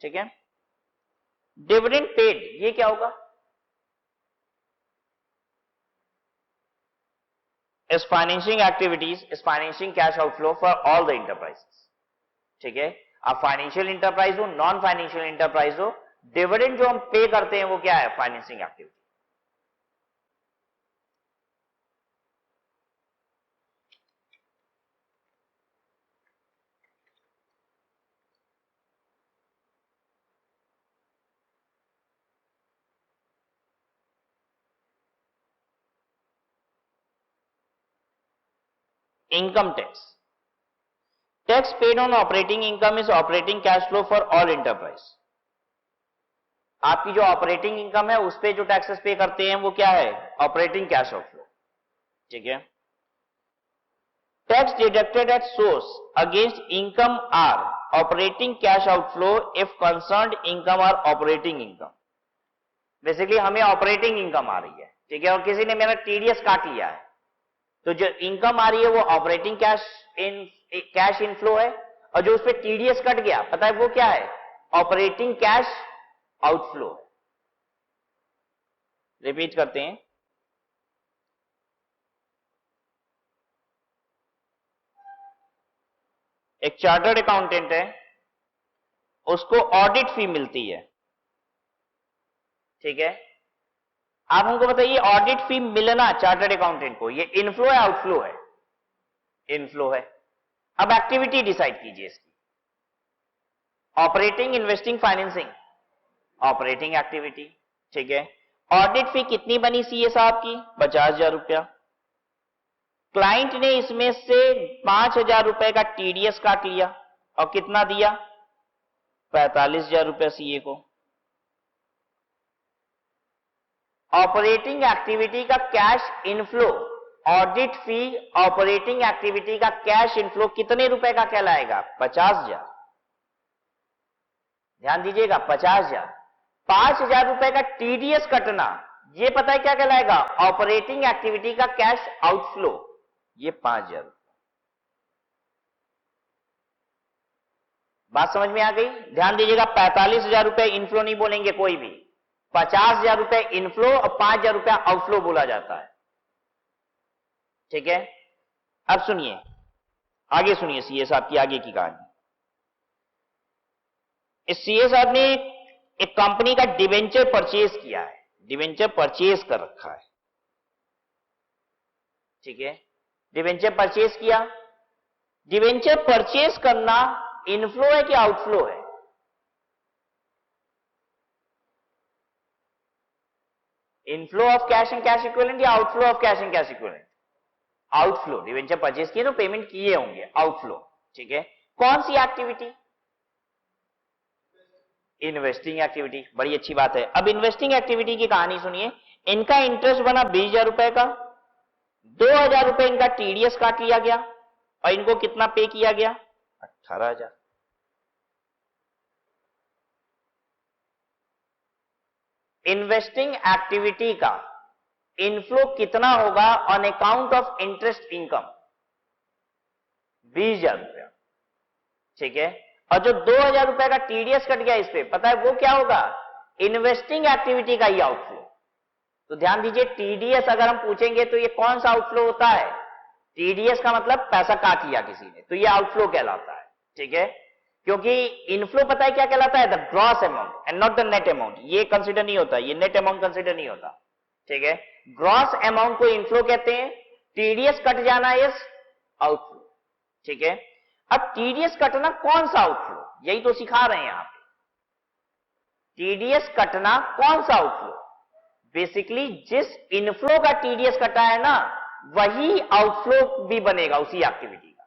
[SPEAKER 1] ठीक है, dividend paid ये क्या होगा? Is financing activities is financing cash outflow for all the enterprises. ठीक है, आप financial enterprise हो, non financial enterprise हो, डिविडेंड जो हम पे करते हैं वो क्या है? Financing activity. Income tax, tax paid on operating income is operating cash flow for all enterprise. आपकी जो ऑपरेटिंग इनकम है उस पे जो टैक्सेस पे करते हैं वो क्या है, ऑपरेटिंग कैश आउटफ्लो, ठीक है। Tax deducted at source against income are operating cash outflow if concerned income are operating income. Basically हमें ऑपरेटिंग इनकम आ रही है, ठीक है, और किसी ने मेरा टीडीएस काट लिया है, तो जो इनकम आ रही है वो ऑपरेटिंग कैश इनफ्लो है, और जो उस पर टीडीएस कट गया पता है वो क्या है, ऑपरेटिंग कैश आउटफ्लो। रिपीट करते हैं, एक चार्टर्ड अकाउंटेंट है, उसको ऑडिट फी मिलती है, ठीक है। आप हमको बताइए ऑडिट फी मिलना चार्टर्ड अकाउंटेंट को ये इनफ्लो है आउटफ्लो है, इनफ्लो है। अब एक्टिविटी डिसाइड कीजिए इसकी, operating, investing, financing, operating activity, ठीक है। ऑडिट फी कितनी बनी सीए साहब की, 50,000 रुपया। क्लाइंट ने इसमें से 5,000 रुपए का टीडीएस काट लिया और कितना दिया, 45,000 रुपया सीए को। ऑपरेटिंग एक्टिविटी का कैश इनफ्लो, ऑडिट फी ऑपरेटिंग एक्टिविटी का कैश इनफ्लो कितने रुपए का कहलाएगा, 50,000। ध्यान दीजिएगा 50,000। 5,000 रुपए का टीडीएस कटना, ये पता है क्या कहलाएगा, ऑपरेटिंग एक्टिविटी का कैश आउटफ्लो, ये 5,000 रुपए। बात समझ में आ गई? ध्यान दीजिएगा 45,000 रुपए इनफ्लो नहीं बोलेंगे कोई भी, 50,000 रुपए इनफ्लो और 5,000 रुपया आउटफ्लो बोला जाता है, ठीक है। अब सुनिए, आगे सुनिए सीए साहब की आगे की कहानी। इस सीए साहब ने एक कंपनी का डिवेंचर परचेज किया है, डिवेंचर परचेज कर रखा है, ठीक है। डिवेंचर परचेज किया, डिवेंचर परचेज करना इनफ्लो है कि आउटफ्लो है, inflow of cash and cash equivalent या outflow of cash and cash equivalent, outflow. Debenture purchase किए तो पेमेंट किए होंगे, आउटफ्लो, ठीक है। कौन सी एक्टिविटी, इन्वेस्टिंग एक्टिविटी, बड़ी अच्छी बात है। अब इन्वेस्टिंग एक्टिविटी की कहानी सुनिए। इनका इंटरेस्ट बना 20,000 रुपए का, 2,000 रुपए इनका टीडीएस काट लिया गया और इनको कितना पे किया गया, 18,000। इन्वेस्टिंग एक्टिविटी का इनफ्लो कितना होगा on account of interest income, 20,000 रुपया, ठीक है। और जो 2,000 रुपए का टीडीएस कट गया इस पे, पता है वो क्या होगा, इन्वेस्टिंग एक्टिविटी का ही आउटफ्लो। तो ध्यान दीजिए, टीडीएस अगर हम पूछेंगे तो ये कौन सा आउटफ्लो होता है, टीडीएस का मतलब पैसा काट लिया किसी ने, तो ये आउटफ्लो कहलाता है, ठीक है। क्योंकि इनफ्लो पता है क्या कहलाता है, the gross amount and not the net amount, ये कंसिडर नहीं होता, ये नेट अमाउंट कंसिडर नहीं होता, ठीक है। ग्रॉस अमाउंट को इनफ्लो कहते हैं, टीडीएस कट जाना इज आउटफ्लो, ठीक है। अब टीडीएस कटना कौन सा आउटफ्लो, यही तो सिखा रहे हैं यहां पे। टीडीएस कटना कौन सा आउटफ्लो, बेसिकली जिस इनफ्लो का टीडीएस कटा है ना, वही आउटफ्लो भी बनेगा उसी एक्टिविटी का।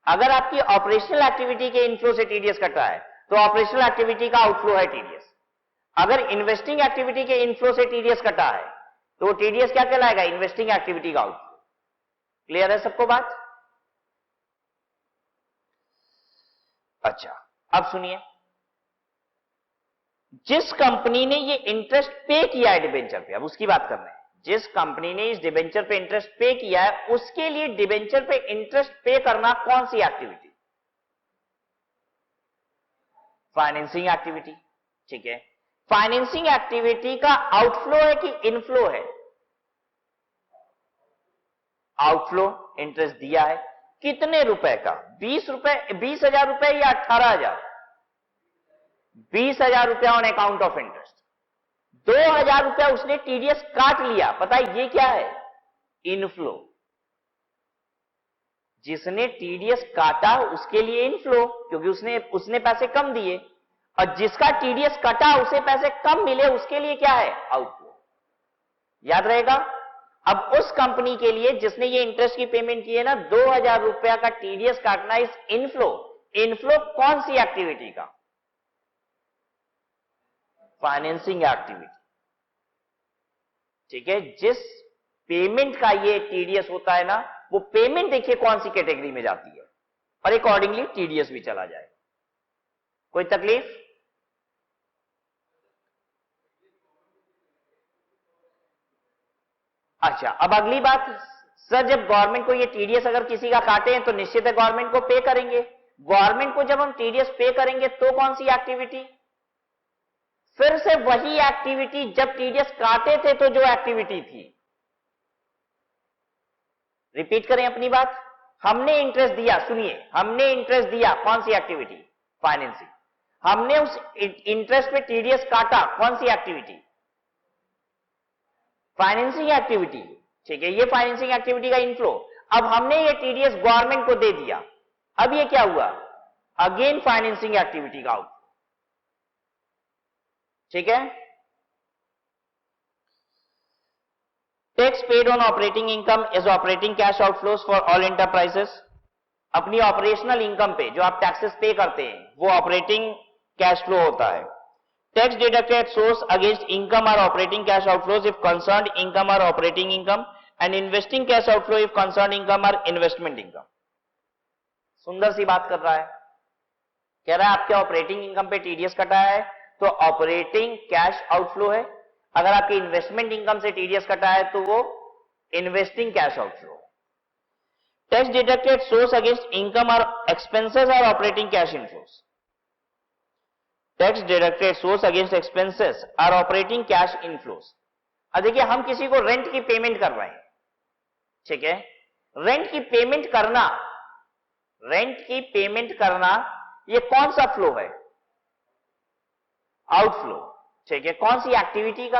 [SPEAKER 1] अगर आपकी ऑपरेशनल एक्टिविटी के इनफ्लो से टीडीएस कटा है तो ऑपरेशनल एक्टिविटी का आउटफ्लो है टीडीएस। अगर इन्वेस्टिंग एक्टिविटी के इनफ्लो से टीडीएस कटा है तो टीडीएस क्या कहलाएगा, इन्वेस्टिंग एक्टिविटी का आउटफ्लो। क्लियर है सबको बात? अच्छा, अब सुनिए, जिस कंपनी ने ये इंटरेस्ट पे किया है डिबेंचर पे, अब उसकी बात कर रहे हैं। जिस कंपनी ने इस डिबेंचर पे इंटरेस्ट पे किया है, उसके लिए डिबेंचर पे इंटरेस्ट पे करना कौन सी एक्टिविटी, फाइनेंसिंग एक्टिविटी, ठीक है। फाइनेंसिंग एक्टिविटी का आउटफ्लो है कि इनफ्लो है, आउटफ्लो। इंटरेस्ट दिया है कितने रुपए का, 20,000 रुपए या 18,000, 20,000 रुपया ऑन अकाउंट ऑफ इंटरेस्ट। 2,000 रुपया उसने टीडीएस काट लिया, पता है ये क्या है, इनफ्लो। जिसने टीडीएस काटा उसके लिए इनफ्लो, क्योंकि उसने पैसे कम दिए, और जिसका टीडीएस कटा उसे पैसे कम मिले, उसके लिए क्या है, आउटफ्लो। याद रहेगा? अब उस कंपनी के लिए जिसने ये इंटरेस्ट की पेमेंट की है ना, 2000 रुपया का टीडीएस काटना इस इनफ्लो। इनफ्लो कौन सी एक्टिविटी का? Financing activity. ठीक है, जिस पेमेंट का ये टीडीएस होता है ना, वो पेमेंट देखिए कौन सी कैटेगरी में जाती है और अकॉर्डिंगली टीडीएस भी चला जाए। कोई तकलीफ? अच्छा, अब अगली बात, सर जब गवर्नमेंट को ये टीडीएस अगर किसी का काटे हैं तो निश्चित है गवर्नमेंट को पे करेंगे। गवर्नमेंट को जब हम टीडीएस पे करेंगे तो कौन सी एक्टिविटी? फिर से वही एक्टिविटी जब टीडीएस काटे थे तो जो एक्टिविटी थी। रिपीट करें अपनी बात, हमने इंटरेस्ट दिया, सुनिए, हमने इंटरेस्ट दिया, कौन सी एक्टिविटी? फाइनेंसिंग। हमने उस इंटरेस्ट पे टीडीएस काटा, कौन सी एक्टिविटी? Financing activity. ठीक है, ये फाइनेंसिंग एक्टिविटी का इनफ्लो। अब हमने ये टीडीएस गवर्नमेंट को दे दिया, अब ये क्या हुआ? अगेन फाइनेंसिंग एक्टिविटी का आउटफ्लो। ठीक है, tax paid on operating income is operating cash outflows for all enterprises. अपनी ऑपरेशनल इनकम पे जो आप टैक्सेस पे करते हैं वो ऑपरेटिंग कैश फ्लो होता है। Tax deducted source against income are operating cash outflows if concerned income are operating income and investing cash outflow if concerned income are investment income. सुंदर सी बात कर रहा है, कह रहा है आपके ऑपरेटिंग इनकम पे टीडीएस कटा है तो ऑपरेटिंग कैश आउटफ्लो है, अगर आपके इन्वेस्टमेंट इनकम से टीडीएस कटा है तो वो investing cash outflow. Tax deducted source against income or expenses are operating cash inflows. Tax deducted source against expenses are operating cash inflows. अब देखिए, हम किसी को रेंट की पेमेंट कर रहे हैं, ठीक है, रेंट की पेमेंट करना, रेंट की पेमेंट करना ये कौन सा फ्लो है? आउटफ्लो। ठीक है, कौन सी एक्टिविटी का?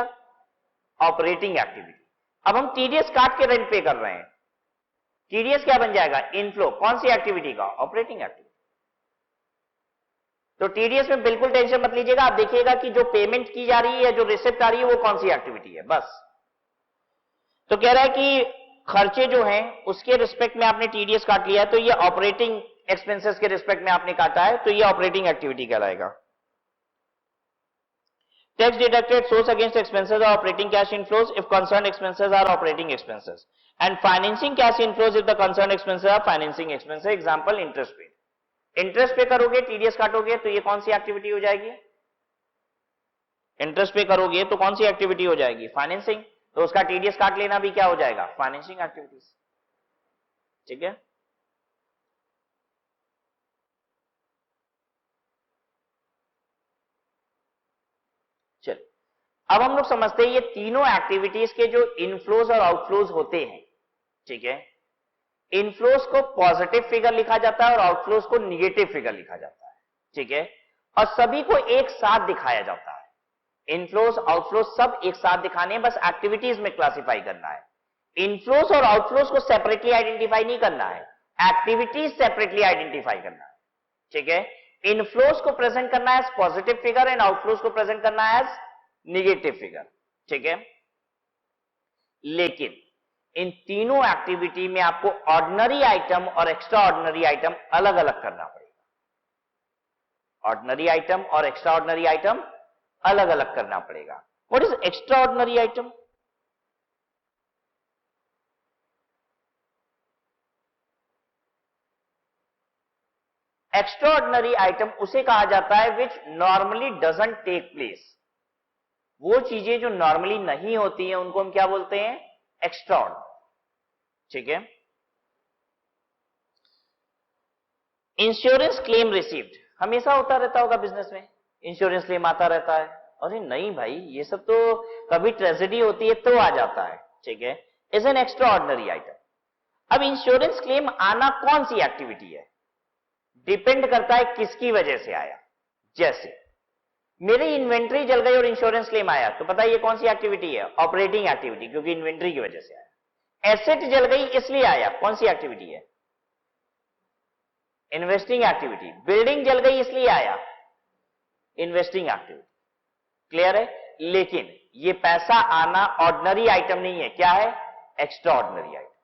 [SPEAKER 1] Operating activity. अब हम टीडीएस काट के रेंट पे कर रहे हैं, टीडीएस क्या बन जाएगा? इनफ्लो। कौन सी एक्टिविटी का? Operating activity. तो टीडीएस में बिल्कुल टेंशन मत लीजिएगा, आप देखिएगा कि जो पेमेंट की जा रही है, जो रिसिप्ट आ रही है, वो कौन सी एक्टिविटी है, बस। तो कह रहा है कि खर्चे जो हैं उसके रिस्पेक्ट में आपने टीडीएस काट लिया है तो ये ऑपरेटिंग एक्सपेंसेस के रिस्पेक्ट में आपने काटा है तो ये ऑपरेटिंग एक्टिविटी कहलाएगा। Tax deducted source against expenses are operating cash inflows if concerned expenses are operating expenses, and financing cash inflows if the concerned expenses are financing expenses. Example, interest paid. Interest पे करोगे, TDS काटोगे तो ये कौन सी activity हो जाएगी? Interest पे करोगे तो कौन सी एक्टिविटी हो जाएगी? फाइनेंसिंग। तो उसका टीडीएस काट लेना भी क्या हो जाएगा? Financing activities. ठीक है, चल अब हम लोग समझते हैं ये तीनों एक्टिविटीज के जो इनफ्लोज और आउटफ्लोज होते हैं। ठीक है, इनफ्लोज को पॉजिटिव फिगर लिखा जाता है और आउटफ्लोज को निगेटिव फिगर लिखा जाता है। ठीक है, और सभी को एक साथ दिखाया जाता है। इनफ्लोज आउटफ्लोज सब एक साथ दिखाने हैं, बस एक्टिविटीज में क्लासिफाई करना है। इनफ्लोज और आउटफ्लोज को सेपरेटली आइडेंटिफाई नहीं करना है, एक्टिविटीज सेपरेटली आइडेंटिफाई करना है। ठीक है, इनफ्लोज को प्रेजेंट करना है as positive figure and outflows को प्रेजेंट करना है एज निगेटिव फिगर। ठीक है, लेकिन इन तीनों एक्टिविटी में आपको ऑर्डिनरी आइटम और एक्स्ट्रा ऑर्डिनरी आइटम अलग अलग करना पड़ेगा। ऑर्डिनरी आइटम और एक्स्ट्रा ऑर्डिनरी आइटम अलग अलग करना पड़ेगा। What is extraordinary item? Extraordinary item उसे कहा जाता है which normally doesn't take place. वो चीजें जो नॉर्मली नहीं होती हैं उनको हम क्या बोलते हैं? Extra ordinary. ठीक है, इंश्योरेंस क्लेम रिसीव्ड हमेशा होता रहता होगा बिजनेस में, इंश्योरेंस क्लेम आता रहता है। अरे नहीं भाई, ये सब तो कभी ट्रेजेडी होती है तो आ जाता है। ठीक है, is an extra ordinary item. अब इंश्योरेंस क्लेम आना कौन सी एक्टिविटी है? डिपेंड करता है किसकी वजह से आया। जैसे मेरी इन्वेंट्री जल गई और इंश्योरेंस क्लेम आया तो पता है ये कौन सी एक्टिविटी है? ऑपरेटिंग एक्टिविटी, क्योंकि इन्वेंट्री की वजह से आया। एसेट जल गई इसलिए आया, कौन सी एक्टिविटी है? Investing activity. बिल्डिंग जल गई इसलिए आया, इन्वेस्टिंग एक्टिविटी। क्लियर है? लेकिन ये पैसा आना ऑर्डिनरी आइटम नहीं है, क्या है? एक्स्ट्रा ऑर्डिनरी आइटम,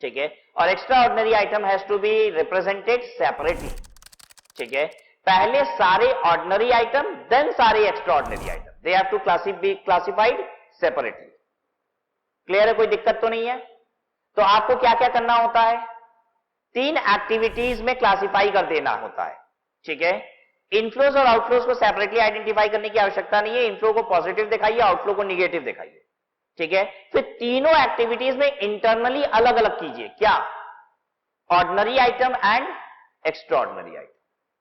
[SPEAKER 1] ठीक है। और extraordinary item has to be represented separately, ठीक है। पहले सारे ऑर्डिनरी आइटम देन सारे extraordinary item, they have to be classified separately. Clear है, कोई दिक्कत तो नहीं है। तो आपको क्या क्या करना होता है, 3 एक्टिविटीज में क्लासिफाई कर देना होता है, ठीक है। इनफ्लोज और आउटफ्लोज को सेपरेटली आइडेंटिफाई करने की आवश्यकता नहीं है, इनफ्लो को पॉजिटिव दिखाइए, आउटफ्लो को निगेटिव दिखाइए, ठीक है। फिर तीनों एक्टिविटीज में इंटरनली अलग अलग कीजिए, क्या, ordinary item and extra ordinary item,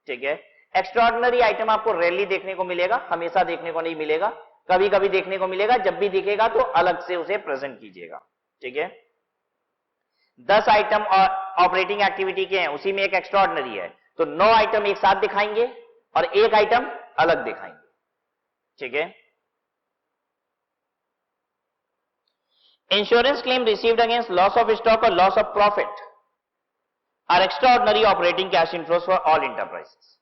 [SPEAKER 1] ठीक है। एक्स्ट्रा ऑर्डिनरी आइटम आपको रेयरली देखने को मिलेगा, हमेशा देखने को नहीं मिलेगा, कभी कभी देखने को मिलेगा, जब भी दिखेगा तो अलग से उसे प्रेजेंट कीजिएगा, ठीक है। 10 आइटम ऑपरेटिंग एक्टिविटी के हैं, उसी में एक एक्स्ट्रा ऑर्डिनरी है, तो 9 आइटम एक साथ दिखाएंगे और एक आइटम अलग दिखाएंगे, ठीक है। Insurance claim received against loss of stock or loss of profit are extraordinary operating cash inflows for all enterprises,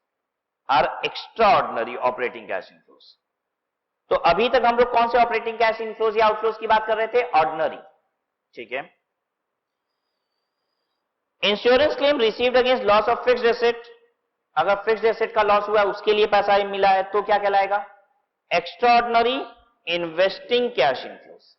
[SPEAKER 1] are extraordinary operating cash inflows. तो अभी तक हम लोग कौन से ऑपरेटिंग कैश इनफ्लोज या आउटफ्लोज की बात कर रहे थे, ऑर्डिनरी, ठीक है। Insurance claim received against loss of fixed asset, अगर फिक्स्ड एसेट का लॉस हुआ उसके लिए पैसा मिला है तो क्या कहलाएगा, एक्स्ट्राऑर्डिनरी इन्वेस्टिंग कैश इनफ्लोज,